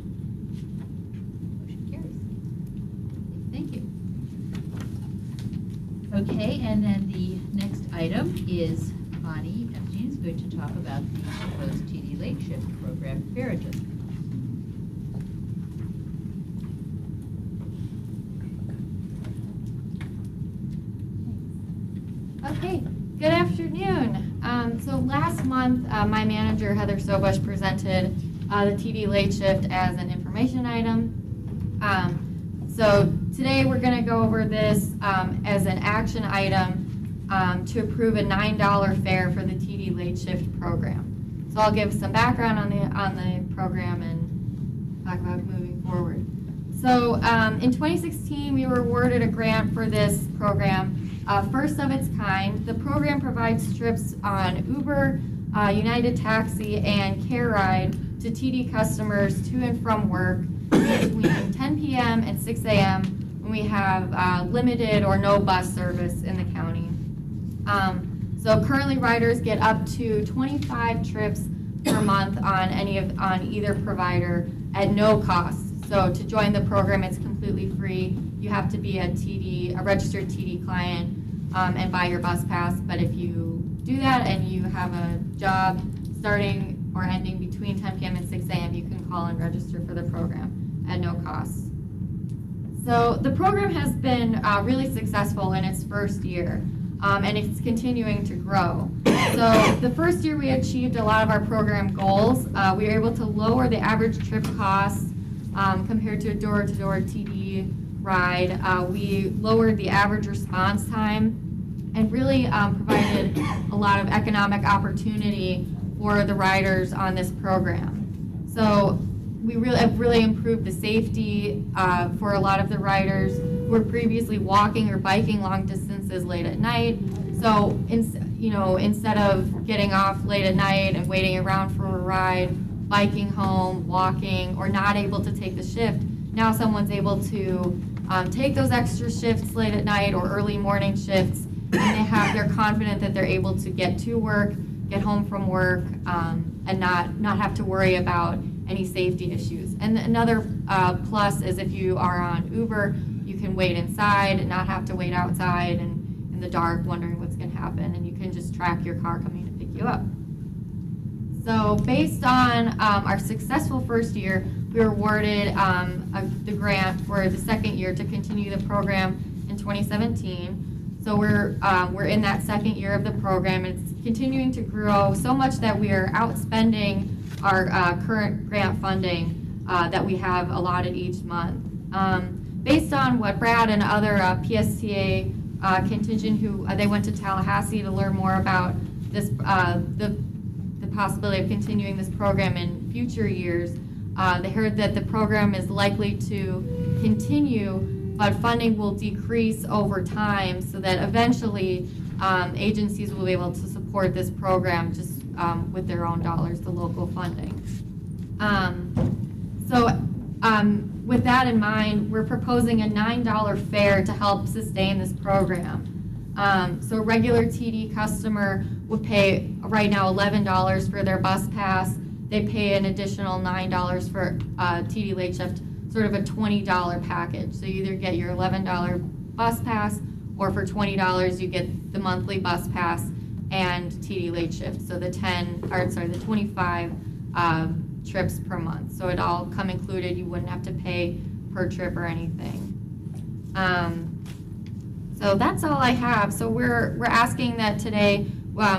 Speaker 1: Motion carries. Thank you. Okay, and then the next item is Bonnie Epstein is going to talk about the proposed TD late shift program fare adjustment.
Speaker 14: Okay, good afternoon. So last month, my manager, Heather Sobush, presented the TD late shift as an information item. So today we're going to go over this as an action item to approve a $9 fare for the TD late shift program. So I'll give some background on the program and talk about moving forward. So in 2016, we were awarded a grant for this program. First of its kind. The program provides trips on Uber, United Taxi, and Care Ride to TD customers to and from work between 10 p.m. and 6 a.m. when we have limited or no bus service in the county. So currently riders get up to 25 trips per month on either provider at no cost. So to join the program, it's completely free. You have to be a registered TD client and buy your bus pass. But if you do that and you have a job starting or ending between 10 p.m. and 6 a.m., you can call and register for the program at no cost. So the program has been really successful in its first year, and it's continuing to grow. So the first year we achieved a lot of our program goals. We were able to lower the average trip costs compared to a door-to-door TD ride. We lowered the average response time and really provided a lot of economic opportunity for the riders on this program. So we have really improved the safety for a lot of the riders who were previously walking or biking long distances late at night. So instead of getting off late at night and waiting around for a ride, biking home, walking, or not able to take the shift, now someone's able to take those extra shifts late at night or early morning shifts, and they're confident that they're able to get to work, get home from work, and not have to worry about any safety issues. And another plus is if you are on Uber, you can wait inside and not have to wait outside and in the dark wondering what's going to happen, and you can just track your car coming to pick you up. So based on our successful first year, we were awarded the grant for the second year to continue the program in 2017. So we're in that second year of the program. It's continuing to grow so much that we are outspending our current grant funding that we have allotted each month. Based on what Brad and other PSTA contingent they went to Tallahassee to learn more about this, the possibility of continuing this program in future years. They heard that the program is likely to continue, but funding will decrease over time so that eventually agencies will be able to support this program just with their own dollars, the local funding. With that in mind, we're proposing a $9 fare to help sustain this program. So a regular TD customer would pay right now $11 for their bus pass. They pay an additional $9 for TD late shift, sort of a $20 package. So you either get your $11 bus pass, or for $20 you get the monthly bus pass and TD late shift. So the 25 trips per month. So it all come included. You wouldn't have to pay per trip or anything. So that's all I have. So we're asking that today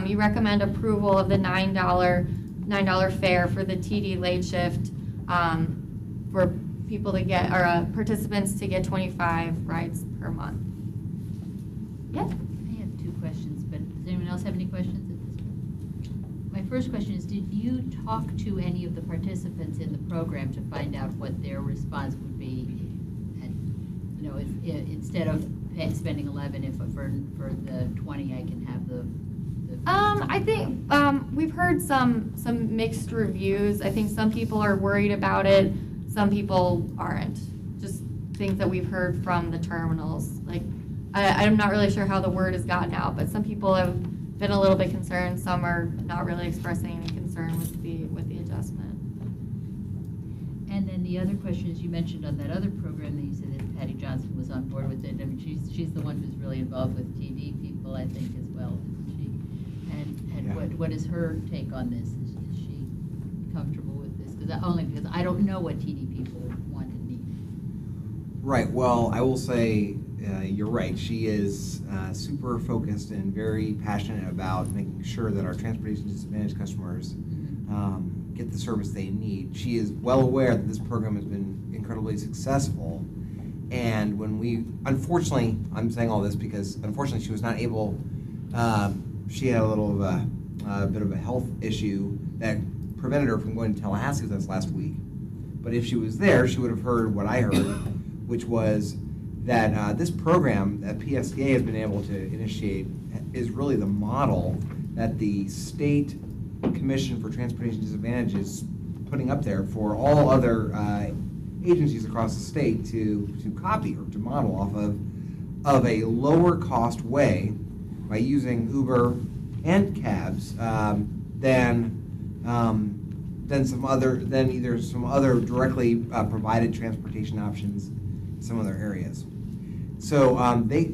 Speaker 14: you recommend approval of the $9 fare for the TD late shift for people to get, or participants to get 25 rides per month. Yep.
Speaker 1: I have two questions, but does anyone else have any questions at this point? My first question is, did you talk to any of the participants in the program to find out what their response would be? And, you know, if instead of spending 11, if for the 20, I can have the
Speaker 14: I think we've heard some mixed reviews. I think some people are worried about it, some people aren't. Just things that we've heard from the terminals. Like, I'm not really sure how the word has gotten out, but some people have been a little bit concerned. Some are not really expressing any concern with the adjustment.
Speaker 1: And then the other question is, you mentioned on that other program that you said that Patty Johnson was on board with it. I mean, she's the one who's really involved with TV people, I think, as well, isn't she? And
Speaker 4: Yeah.
Speaker 1: what is her take on this? Is she comfortable with this? Only because I don't know what TD people want and need.
Speaker 4: Right, well, I will say, you're right. She is super focused and very passionate about making sure that our transportation disadvantaged customers get the service they need. She is well aware that this program has been incredibly successful. And when we, unfortunately, I'm saying all this because unfortunately she was not able, she had a little of a bit of a health issue that prevented her from going to Tallahassee with us last week. But if she was there, she would have heard what I heard, which was that this program that PSTA has been able to initiate is really the model that the State Commission for Transportation Disadvantage is putting up there for all other agencies across the state to copy or to model off of a lower cost way by using Uber and cabs than either some other directly provided transportation options in some other areas. So they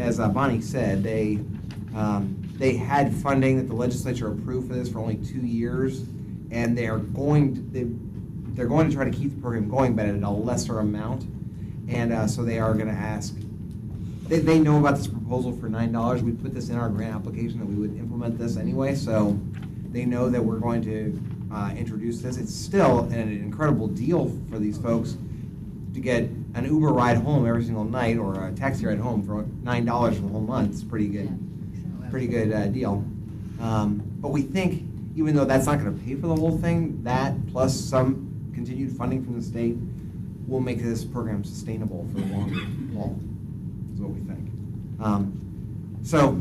Speaker 4: as Bonnie said, they had funding that the legislature approved for this for only 2 years, and they're going to try to keep the program going, but at a lesser amount. And so they are going to ask. They know about this proposal for $9. We put this in our grant application that we would implement this anyway, so they know that we're going to introduce this. It's still an incredible deal for these folks to get an Uber ride home every single night or a taxi ride home for $9 for the whole month. It's pretty good.
Speaker 1: Yeah.
Speaker 4: Pretty good deal. But we think, even though that's not going to pay for the whole thing, that plus some continued funding from the state will make this program sustainable for the longer haul, is what we think. So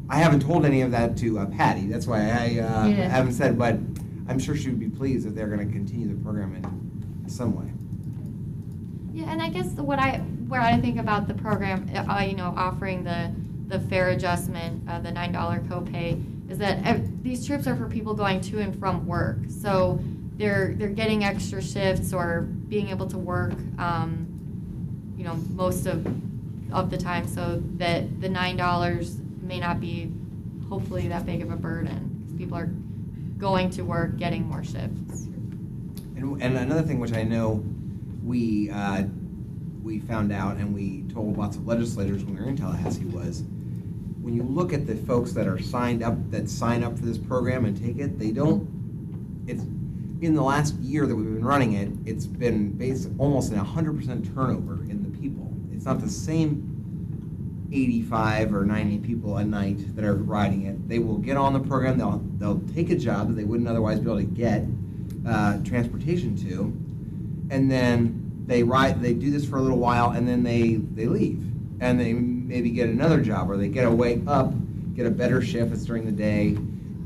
Speaker 4: I haven't told any of that to Patty. That's why I haven't said, but I'm sure she would be pleased if they're going to continue the program in some way.
Speaker 14: Yeah, and I guess what I think about the program, offering the fare adjustment, the $9 copay, is that these trips are for people going to and from work. So they're getting extra shifts or being able to work, most of the time, so that the $9 may not be hopefully that big of a burden, because people are going to work, getting more shifts.
Speaker 4: And another thing which I know we found out and we told lots of legislators when we were in Tallahassee was, when you look at the folks that are sign up for this program and take it, it's in the last year that we've been running it, it's been based almost in 100% turnover in the people. It's not the same 85 or 90 people a night that are riding it. They will get on the program, they'll take a job that they wouldn't otherwise be able to get transportation to, and then they do this for a little while, and then they leave, and they maybe get another job, or they get a better shift that's during the day,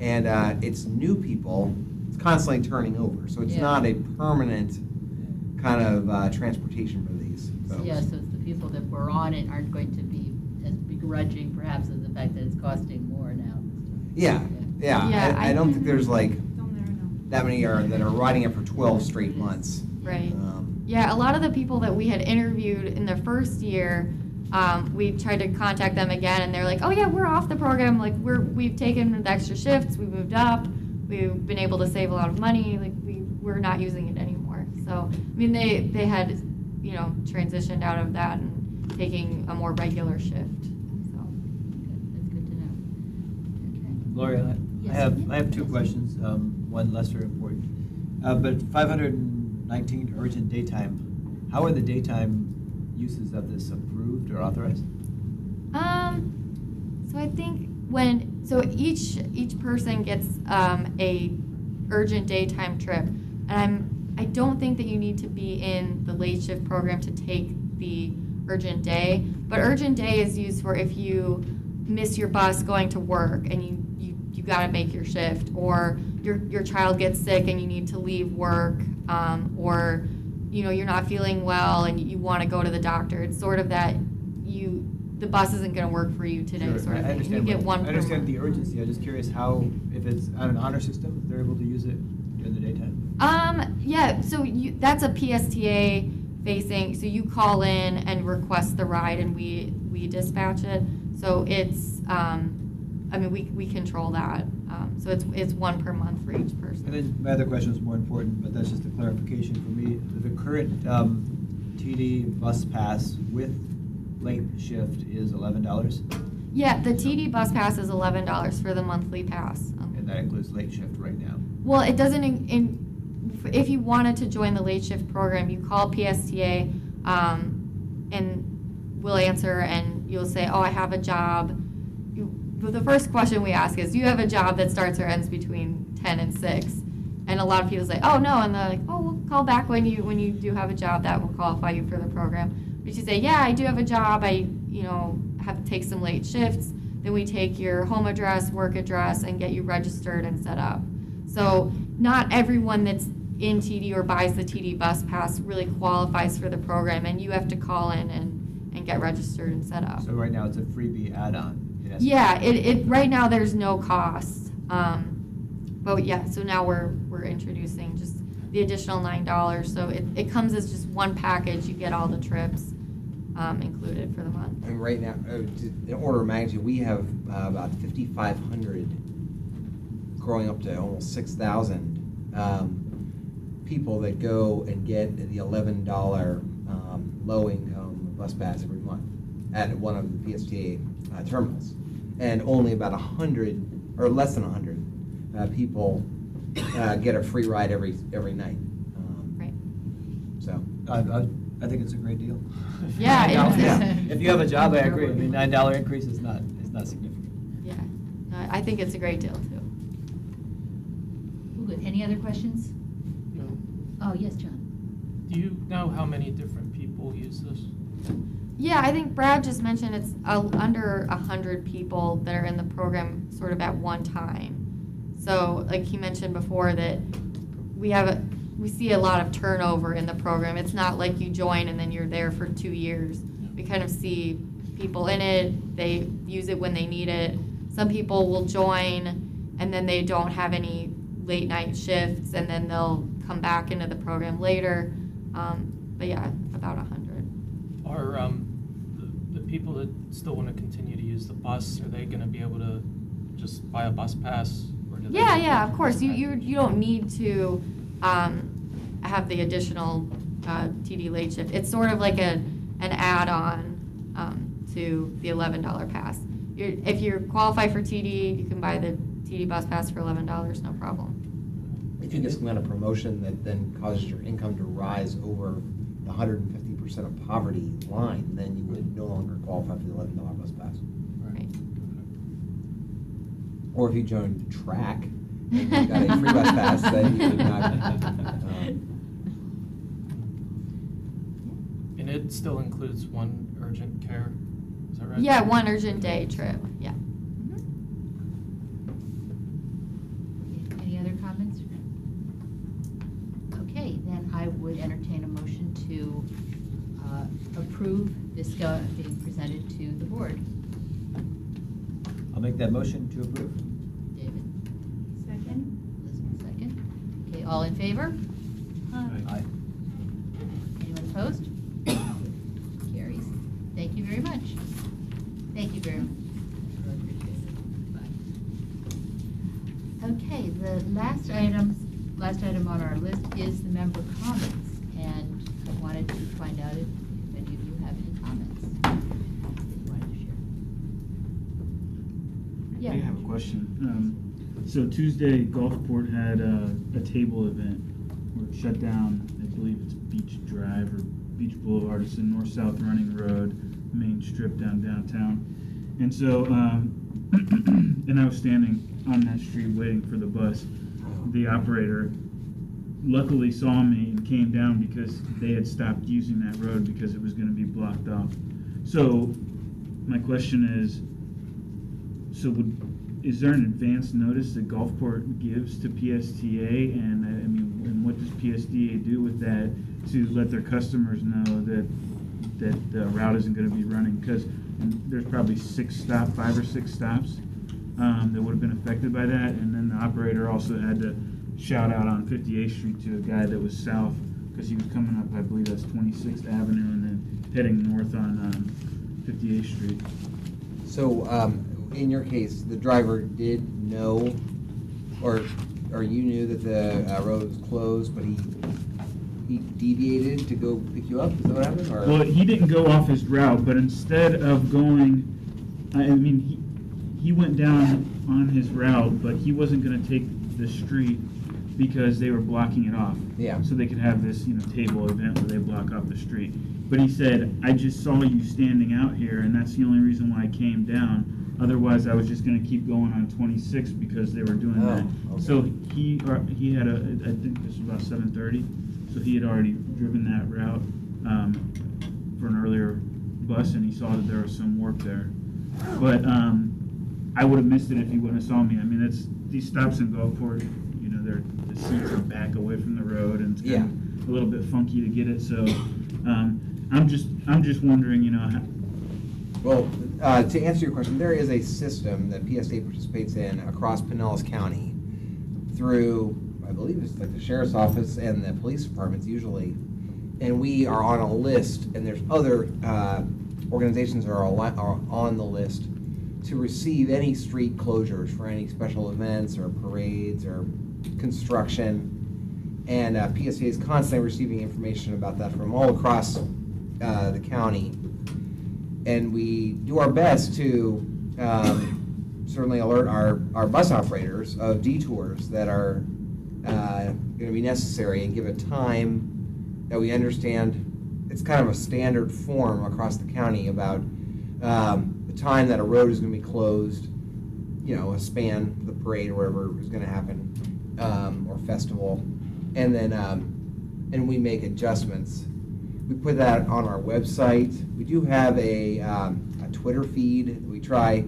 Speaker 4: and it's new people. It's constantly turning over, so it's not a permanent kind of transportation for these folks.
Speaker 1: Yeah, so it's the people that were on it aren't going to be as begrudging, perhaps, of the fact that it's costing more now.
Speaker 4: Yeah. I don't think there's like that many that are riding it for 12 straight months.
Speaker 14: Right. Yeah, a lot of the people that we had interviewed in the first year, we tried to contact them again, and they're like, "Oh yeah, we're off the program. Like we've taken the extra shifts, we moved up, we've been able to save a lot of money. Like we're not using it anymore." So I mean, they had transitioned out of that, and taking a more regular shift, so.
Speaker 1: That's good to know. Okay.
Speaker 9: Gloria,
Speaker 1: Yes.
Speaker 9: I have two questions, one lesser important. But 519 urgent daytime, how are the daytime uses of this approved or authorized?
Speaker 14: So I think each person gets a urgent daytime trip, and I don't think that you need to be in the late shift program to take the urgent day, but urgent day is used for if you miss your bus going to work and you gotta make your shift, or your child gets sick and you need to leave work, or you're not feeling well and you want to go to the doctor. It's sort of that the bus isn't going to work for you today,
Speaker 9: Sure,
Speaker 14: sort of
Speaker 9: I
Speaker 14: thing. You
Speaker 9: understand
Speaker 14: get
Speaker 9: what-
Speaker 14: one
Speaker 9: I
Speaker 14: per
Speaker 9: understand
Speaker 14: month.
Speaker 9: the urgency, I'm just curious how, if it's on an honor system, they're able to use it during the daytime?
Speaker 14: Yeah, so that's a PSTA facing, so you call in and request the ride and we dispatch it. So it's, we control that. So it's one per month for each person.
Speaker 9: And then my other question is more important, but that's just a clarification for me. The current TD bus pass with late shift is $11,
Speaker 14: Yeah, the TD bus pass is $11 for the monthly pass.
Speaker 9: and that includes late shift right now.
Speaker 14: Well, it doesn't, if you wanted to join the late shift program, you call PSTA, and we'll answer and you'll say, oh, I have a job. The first question we ask is, do you have a job that starts or ends between 10 and 6? And a lot of people say, oh, no, and they're like, oh, we'll call back when you do have a job that will qualify you for the program. But you say, yeah, I do have a job, I have to take some late shifts, then we take your home address, work address, and get you registered and set up. So not everyone that's in TD or buys the TD bus pass really qualifies for the program, and you have to call in and get registered and set up.
Speaker 9: So right now it's a freebie add-on, in essence.
Speaker 14: Yeah, it right now there's no cost. But yeah, so now we're introducing just the additional $9. So it comes as just one package. You get all the trips included for the month.
Speaker 4: And right now, in order of magnitude, we have about 5,500, growing up to almost 6,000 people that go and get the $11 low-income bus pass every month at one of the PSTA terminals, and only about 100 or less than 100 people get a free ride every night.
Speaker 14: Right.
Speaker 9: So I think it's a great deal.
Speaker 14: Yeah,
Speaker 9: $9, if you have a job, I agree. I mean, $9 increase is not significant.
Speaker 14: Yeah, no, I think it's a great deal too.
Speaker 1: Well, good. Any other questions?
Speaker 8: No.
Speaker 1: Oh, yes, John.
Speaker 8: Do you know how many different people use this?
Speaker 14: Yeah, I think Brad just mentioned it's under 100 people that are in the program sort of at one time. So like he mentioned before that we see a lot of turnover in the program. It's not like you join and then you're there for 2 years. We kind of see people in it, they use it when they need it. Some people will join and then they don't have any late night shifts and then they'll come back into the program later. But yeah, about 100.
Speaker 8: Are the people that still want to continue to use the bus, are they going to be able to just buy a bus pass? Or do they
Speaker 14: Yeah, of course. You don't need to have the additional TD late shift. It's sort of like an add-on to the $11 pass. If you're qualified for TD, you can buy the TD bus pass for $11, no problem.
Speaker 4: If you get some kind of promotion that then causes your income to rise over the 150% of poverty line, then you would no longer qualify for the $11 bus pass.
Speaker 14: Right.
Speaker 4: Or if you joined TRAC and you got a free bus pass, then you would not.
Speaker 8: And it still includes one urgent care, is that right?
Speaker 14: Yeah, one urgent day trip, yeah.
Speaker 1: Any other comments? Okay, then I would entertain a motion to approve this being presented to the board.
Speaker 9: I'll make that motion to approve.
Speaker 1: David?
Speaker 7: Second?
Speaker 1: Elizabeth, second. Okay, all in favor?
Speaker 9: Aye.
Speaker 1: Anyone opposed? Carries. Thank you very much. Thank you very much. Really appreciate it. Bye. Okay, the last item on our list is the member comments, and I wanted to find out if any of you have any comments.
Speaker 10: question. So Tuesday, Gulfport had a table event where it shut down, I believe it's Beach Drive or Beach Boulevard. It's a north-south running road, main strip downtown. And so, and I was standing on that street waiting for the bus. The operator luckily saw me and came down because they had stopped using that road because it was going to be blocked off. So my question is, is there an advance notice that Gulfport gives to PSTA, and what does PSTA do with that to let their customers know that the route isn't going to be running? Because there's probably 5 or 6 stops that would have been affected by that, and then the operator also had to shout out on 58th Street to a guy that was south because he was coming up, I believe that's 26th Avenue, and then heading north on 58th Street.
Speaker 4: So, in your case, the driver did know, or you knew that the road was closed, but he deviated to go pick you up? Is that what happened? Or?
Speaker 10: Well, he didn't go off his route, but instead of going, he went down on his route, but he wasn't going to take the street because they were blocking it off.
Speaker 4: Yeah.
Speaker 10: So they could have this, table event where they block off the street. But he said, I just saw you standing out here, and that's the only reason why I came down. Otherwise, I was just going to keep going on 26 because they were doing that.
Speaker 4: Okay.
Speaker 10: So he had I think this was about 7:30. So he had already driven that route for an earlier bus, and he saw that there was some work there. But I would have missed it if he wouldn't have saw me. I mean, these stops in Gulfport, the seats are back away from the road, and it's kind of a little bit funky to get it. So I'm just wondering, how.
Speaker 4: Well, to answer your question, there is a system that PSTA participates in across Pinellas County through, I believe it's like the sheriff's office and the police departments usually, and we are on a list, and there's other organizations that are on the list to receive any street closures for any special events or parades or construction, and PSTA is constantly receiving information about that from all across the county, and we do our best to certainly alert our bus operators of detours that are going to be necessary and give a time that we understand. It's kind of a standard form across the county about the time that a road is going to be closed, a span, the parade or whatever is going to happen, or festival, and then and we make adjustments. We put that on our website. We do have a Twitter feed. We try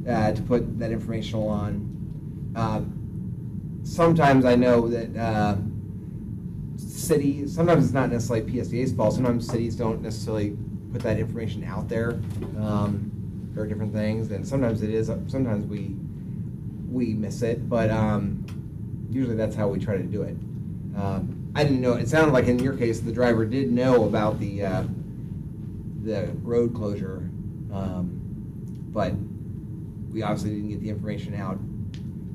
Speaker 4: to put that information on. Sometimes I know that cities, sometimes it's not necessarily PSTA's fault. Sometimes cities don't necessarily put that information out there. There are different things, and sometimes it is. Sometimes we miss it, but usually that's how we try to do it. I didn't know. It sounded like in your case the driver did know about the road closure, but we obviously didn't get the information out.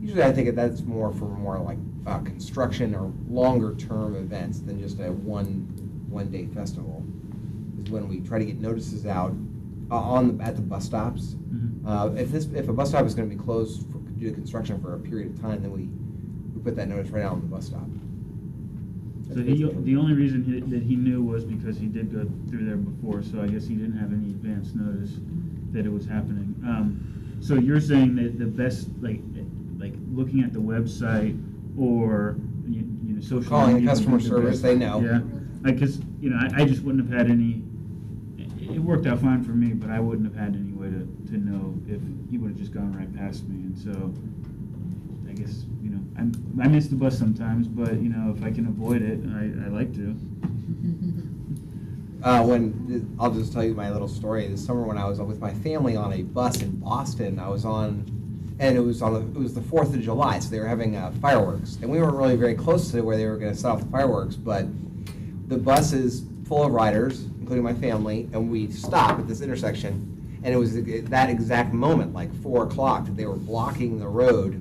Speaker 4: Usually, I think that's more like construction or longer term events than just a one day festival. Is when we try to get notices out at the bus stops.
Speaker 10: Mm-hmm.
Speaker 3: If
Speaker 10: a bus stop is going to be closed due to construction for a period of time, then we put that notice right out on the bus stop. So the only reason that he knew was because he did go through there before, so I guess he didn't have any advance notice that it was happening. So you're saying that the best, like looking at the website or social
Speaker 4: calling
Speaker 10: media,
Speaker 4: customer service, they know.
Speaker 10: Yeah, because I just wouldn't have had any. It worked out fine for me, but I wouldn't have had any way to know if he would have just gone right past me, and so I guess I miss the bus sometimes, but if I can avoid it, I like to.
Speaker 4: I'll just tell you my little story. This summer when I was with my family on a bus in Boston, I was on, and it was the 4th of July, so they were having fireworks, and we weren't really very close to where they were going to set off the fireworks, but the bus is full of riders, including my family, and we stopped at this intersection, and it was that exact moment, like 4 o'clock, that they were blocking the road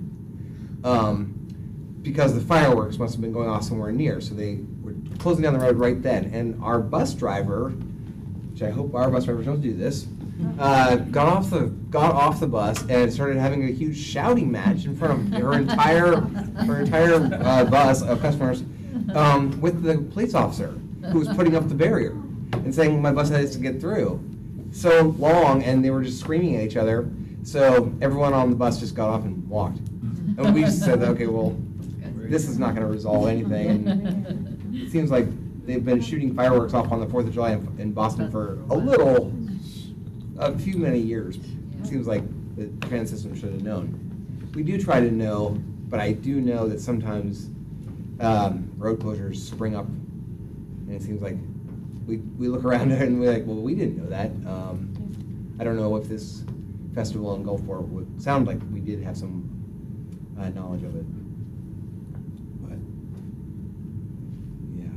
Speaker 4: because the fireworks must have been going off somewhere near, so they were closing down the road right then. And our bus driver, which I hope our bus drivers don't do this, got off the bus and started having a huge shouting match in front of her entire bus of customers with the police officer who was putting up the barrier and saying my bus has to get through. So long, and they were just screaming at each other. So everyone on the bus just got off and walked. And we said, okay, well, this is not going to resolve anything. And it seems like they've been shooting fireworks off on the 4th of July in Boston for a few many years. It seems like the transit system should have known. We do try to know, but I do know that sometimes road closures spring up, and it seems like we look around and we're like, well, we didn't know that. I don't know if this festival in Gulfport would sound like we did have some knowledge of it. But yeah.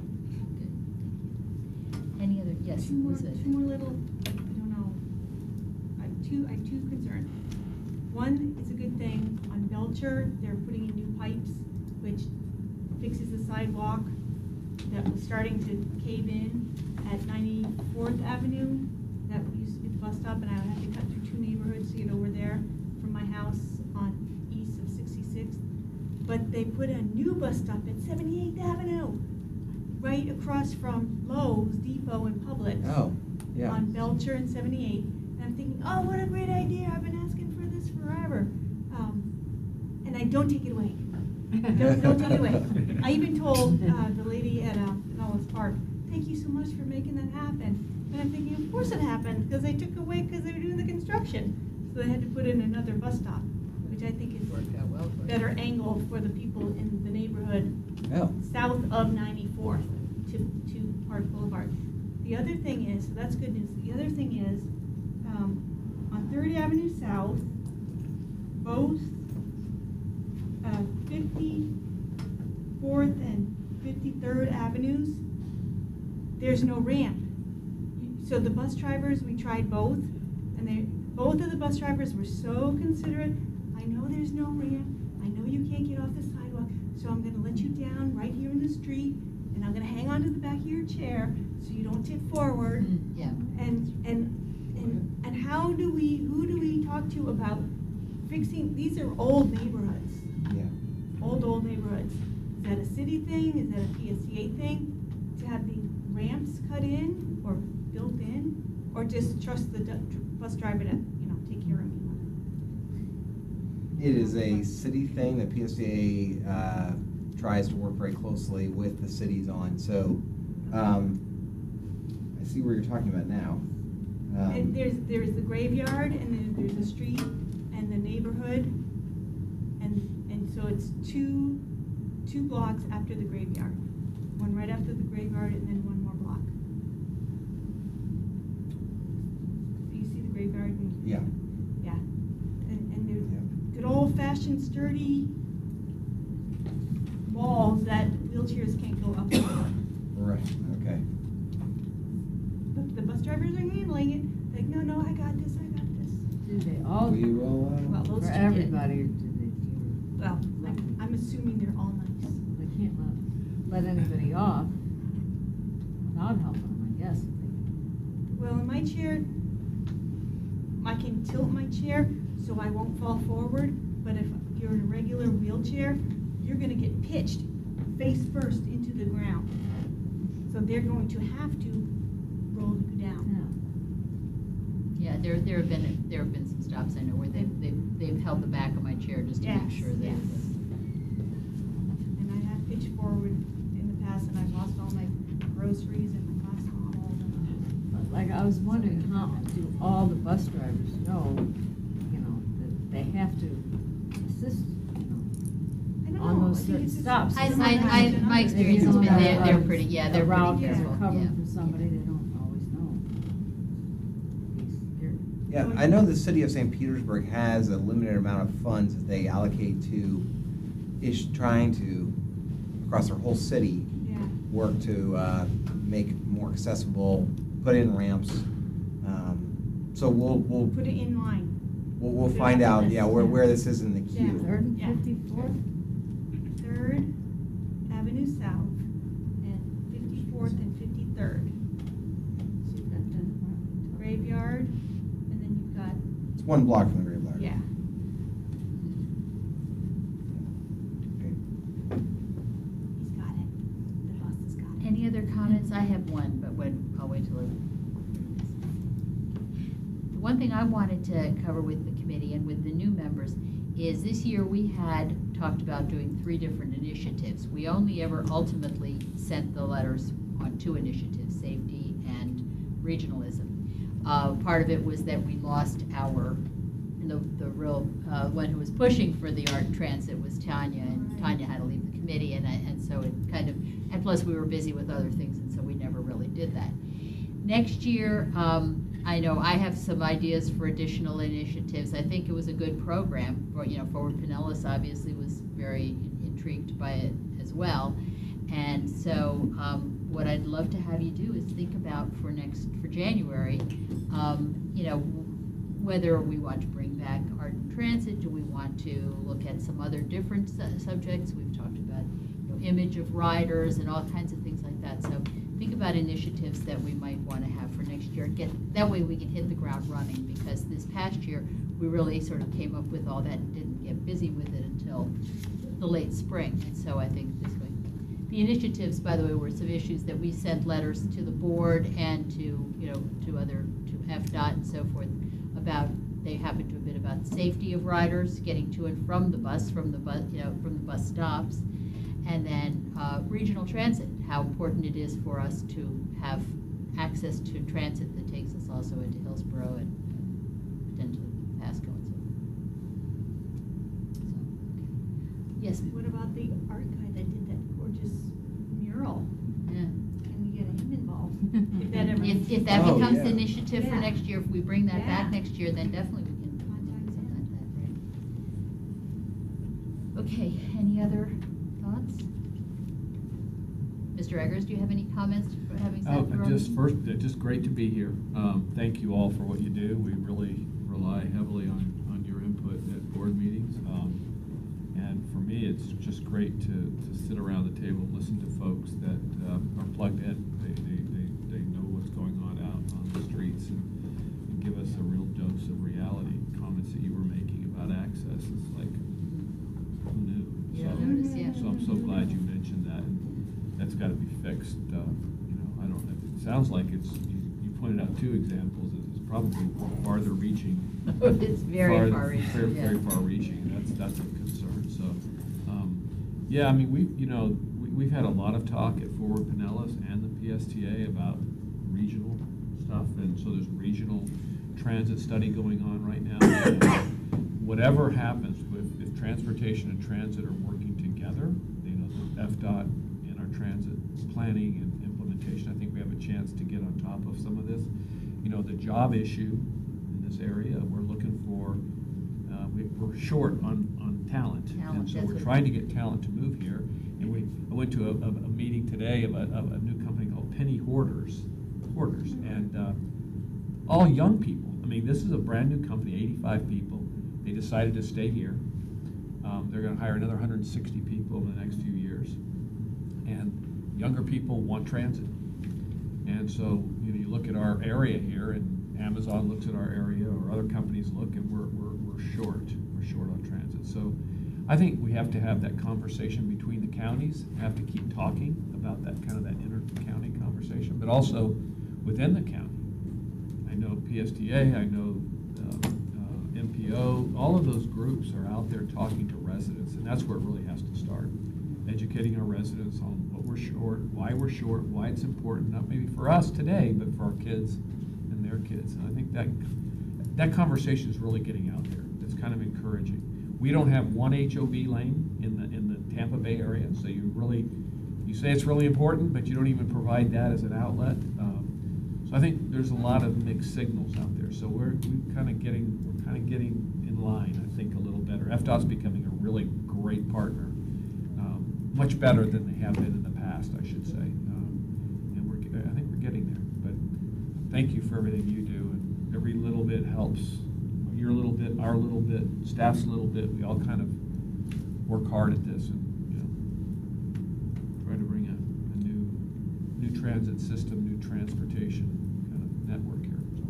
Speaker 1: Any other, yes,
Speaker 7: Two more
Speaker 1: Elizabeth.
Speaker 7: little, I don't know, I have two concerns. One, it's a good thing, on Belcher, they're putting in new pipes, which fixes the sidewalk that was starting to cave in at 94th Avenue. That used to be the bus stop, and I would have to cut through 2 neighborhoods to get over there from my house on east of 66th. But they put a new bus stop at 78th Avenue, right across from Lowe's Depot and Publix.
Speaker 4: Oh, yeah.
Speaker 7: On Belcher and 78. And I'm thinking, oh, what a great idea. I've been asking for this forever. And I don't take it away. Don't take it away. I even told the lady at Nellis Park, thank you so much for making that happen. And I'm thinking, of course it happened, because they took away because they were doing the construction. So they had to put in another bus stop, which I think is better angle for the people in the neighborhood south of 94th to Park Boulevard. The other thing is, so that's good news. The other thing is, on 3rd Avenue South, both 54th and 53rd Avenues, there's no ramp. So the bus drivers, we tried both, and both of the bus drivers were so considerate. I know there's no ramp. I know you can't get off the sidewalk, so I'm going to let you down right here in the street, and I'm going to hang on to the back of your chair so you don't tip forward.
Speaker 1: Yeah.
Speaker 7: And who do we talk to about fixing? These are old neighborhoods.
Speaker 4: Yeah.
Speaker 7: Old neighborhoods. Is that a city thing? Is that a PSTA thing? To have the ramps cut in or built in, or just trust the bus driver to take care of me?
Speaker 4: It is a city thing that PSTA tries to work very closely with the cities on. So I see where you're talking about now.
Speaker 7: And there's the graveyard, and then there's the street and the neighborhood, and so it's two blocks after the graveyard, one right after the graveyard, and then one more block. So you see the graveyard?
Speaker 4: Yeah.
Speaker 7: Yeah. And there's good old-fashioned sturdy walls that wheelchairs can't go up over.
Speaker 4: Right. Okay.
Speaker 7: But the bus drivers are handling it. Like, no, I got this.
Speaker 6: Do they all,
Speaker 4: We will.
Speaker 7: Well, those
Speaker 6: for
Speaker 7: two did.
Speaker 6: everybody, or do they?
Speaker 7: Well, I'm assuming they're all nice.
Speaker 6: They can't let anybody off without helping them, I guess.
Speaker 7: Well, in my chair, I can tilt my chair so I won't fall forward, but if you're in a regular wheelchair, you're gonna get pitched face first into the ground. So they're going to have to roll you down.
Speaker 1: Yeah, there have been some stops I know where they've held the back of my chair just to make sure that.
Speaker 7: Yes. And I have pitched forward in the past, and I've lost all my groceries and my glass bottles.
Speaker 6: But like, I was wondering, how do all the bus drivers know, that they have to assist, on those certain stops?
Speaker 1: My experience has been they're pretty, they're
Speaker 6: route
Speaker 1: pretty
Speaker 6: that
Speaker 1: careful.
Speaker 6: they're covering for somebody, they don't always know.
Speaker 4: Yeah, I know the city of St. Petersburg has a limited amount of funds that they allocate to trying to, across their whole city, work to make more accessible, put in ramps. So we'll
Speaker 7: Put it in line.
Speaker 4: We'll find out, where this is in the
Speaker 7: Yeah.
Speaker 4: queue.
Speaker 6: 3rd and 54th?
Speaker 7: 3rd Avenue South and 54th and 53rd. Graveyard, and got,
Speaker 13: It's one block from the Great Library.
Speaker 7: yeah. He's got it. The boss has got it.
Speaker 1: Any other comments? I have one, but I'll wait till the one thing I wanted to cover with the committee and with the new members is this year we had talked about doing 3 different initiatives. We only ever ultimately sent the letters on 2 initiatives, safety and regionalism. Part of it was that we lost the real one who was pushing for the art transit was Tanya, and Tanya had to leave the committee, and so it kind of, and plus we were busy with other things, and so we never really did that. Next year, I know I have some ideas for additional initiatives. I think it was a good program. Forward Pinellas obviously was very intrigued by it as well. And so what I'd love to have you do is think about for January, whether we want to bring back art and transit, do we want to look at some other different subjects? We've talked about image of riders and all kinds of things like that. So think about initiatives that we might want to have for next year. That way we can hit the ground running, because this past year we really sort of came up with all that and didn't get busy with it until the late spring. And so I think this way. The initiatives, by the way, were some issues that we sent letters to the board and to FDOT and so forth about. They happened to have been about safety of riders getting to and from the bus, from the bus stops. And then regional transit, how important it is for us to have access to transit that takes us also into Hillsborough and potentially Pasco and so forth. So, okay. Yes, ma'am.
Speaker 7: What about the art guy that did that gorgeous mural?
Speaker 1: Yeah.
Speaker 7: Can we get him involved? If that ever.
Speaker 1: If that becomes the
Speaker 4: yeah.
Speaker 1: initiative for
Speaker 7: Yeah.
Speaker 1: next year, if we bring that back
Speaker 7: Yeah.
Speaker 1: next year, then definitely we can
Speaker 7: Contact
Speaker 1: look
Speaker 7: him.
Speaker 1: at that, right? Okay, any other thoughts? Mr. Eggers, do you have any comments for having sat through our meeting?
Speaker 5: Just great to be here. Thank you all for what you do. We really rely heavily on your input at board meetings. And for me, it's just great to sit around the table and listen to folks that are plugged in. They know what's going on out on the streets and give us a real dose of reality. Comments that you were making about access, it's like, who knew?
Speaker 1: Yeah,
Speaker 5: So-
Speaker 1: notice, yeah.
Speaker 5: So I'm so glad you mentioned that, and that's got to be fixed. I don't know. It sounds like you pointed out 2 examples. It's probably farther reaching.
Speaker 1: It's very far reaching.
Speaker 5: Very far reaching. That's a concern. So, yeah, I mean, we've had a lot of talk at Forward Pinellas and the PSTA about regional stuff, and so there's regional transit study going on right now. Whatever happens if transportation and transit are working together, the FDOT and our transit planning and implementation, I think we have a chance to get on top of some of this. The job issue in this area, we're looking for, we're short on talent. And so we're trying to get talent to move here. And I went to a meeting today of a new company called Penny Hoarders, and all young people. I mean, this is a brand new company, 85 people. They decided to stay here. They're going to hire another 160 people in the next few years. And younger people want transit. And so, you look at our area here, and Amazon looks at our area, or other companies look, and we're short. We're short on transit. So I think we have to have that conversation between the counties, have to keep talking about that inter-county conversation, but also within the county. I know PSTA, I know MPO, all of those groups are out there talking to residents, and that's where it really has to start. Educating our residents on what we're short, why it's important, not maybe for us today, but for our kids and their kids. And I think that conversation is really getting out there. It's kind of encouraging. We don't have one HOV lane in the Tampa Bay area, so you say it's really important, but you don't even provide that as an outlet. So I think there's a lot of mixed signals out there. So we're kind of getting in line, I think, a little better. FDOT's becoming a really great partner. Much better than they have been in the past, I should say. And I think we're getting there. But thank you for everything you do, and every little bit helps. Your little bit, our little bit, staff's little bit. We all kind of work hard at this, and try to bring a new transit system, new transportation kind of network here. So,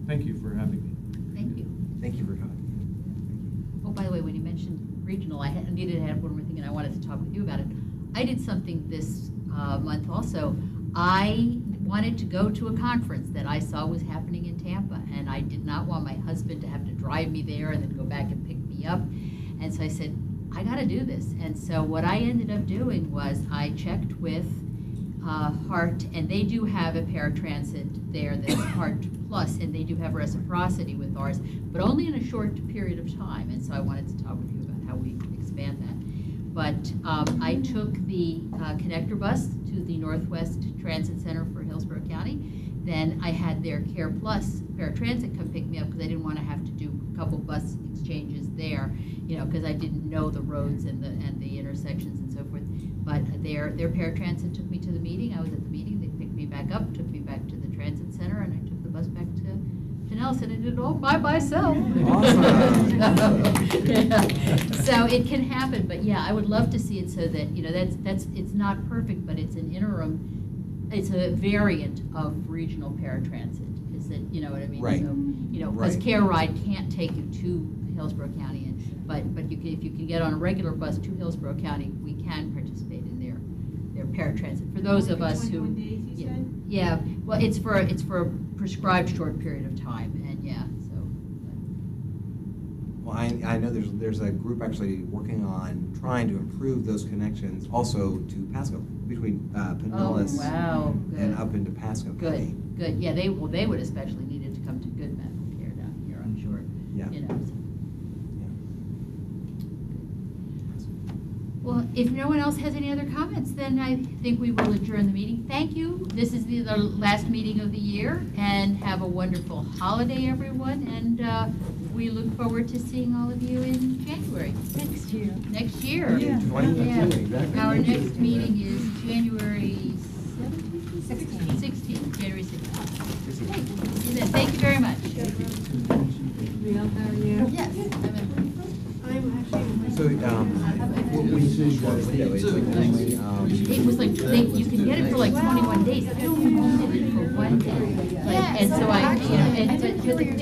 Speaker 5: thank you for having me.
Speaker 1: Thank you.
Speaker 4: Thank you for coming.
Speaker 1: Oh, by the way, when you mentioned regional, I needed to have one more thing, and I wanted to talk with you about it. I did something this month also. I wanted to go to a conference that I saw was happening in Tampa, and I did not want my husband to have to drive me there and then go back and pick me up. And so I said, I got to do this. And so what I ended up doing was I checked with HART, and they do have a paratransit there that's HART Plus, and they do have reciprocity with ours, but only in a short period of time. And so I wanted to talk with you about how we expand that. But I took the connector bus to the Northwest Transit Center for Hillsborough County. Then I had their Care Plus paratransit come pick me up because I didn't want to have to do a couple bus exchanges there, you know, because I didn't know the roads and the intersections and so forth. But their paratransit took me to the meeting. I was at the meeting. They picked me back up, took me back to the transit center, and I took the bus back to Nelson and did it all by myself.
Speaker 4: Awesome.
Speaker 1: So it can happen, but yeah, I would love to see it so that, you know, it's not perfect, but it's an interim, it's a variant of regional paratransit. Is that, you know what I mean?
Speaker 4: Right.
Speaker 1: So, you know, because
Speaker 4: Right.
Speaker 1: Care Ride can't take you to Hillsborough County, but you can, if you can get on a regular bus to Hillsborough County, we can participate in their paratransit. For those of us who,
Speaker 7: 21 days, you said?
Speaker 1: yeah, well, it's for a prescribed short period of time, and yeah, so.
Speaker 4: Well, I know there's a group actually working on trying to improve those connections also to Pasco, between Pinellas
Speaker 1: Oh, wow,
Speaker 4: and
Speaker 1: good.
Speaker 4: up into Pasco County.
Speaker 1: Good, yeah, they would especially need it to come to good medical care down here, I'm sure.
Speaker 4: Yeah.
Speaker 1: You know, so. Well, if no one else has any other comments, then I think we will adjourn the meeting. Thank you. This is the last meeting of the year, and have a wonderful holiday, everyone, and we look forward to seeing all of you in January.
Speaker 7: Next year.
Speaker 1: Next year.
Speaker 7: Yeah.
Speaker 4: 2022, exactly.
Speaker 1: Our
Speaker 4: Thank you.
Speaker 1: next meeting is January
Speaker 14: 16th.
Speaker 1: 16th, January 16th. Okay, see you then. Thank you very much.
Speaker 6: Real, how are you?
Speaker 1: Yes.
Speaker 7: I'm actually.
Speaker 4: So, what we do window is like only,
Speaker 1: It was like, you can get it for like 21 days. I only did it for 1 day. Like, and so I, you know, and but the thing is,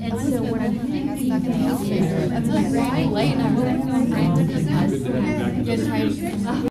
Speaker 1: and so what I'm thinking is,
Speaker 14: That's like really late. I'm like,
Speaker 1: because
Speaker 5: Good to have you back.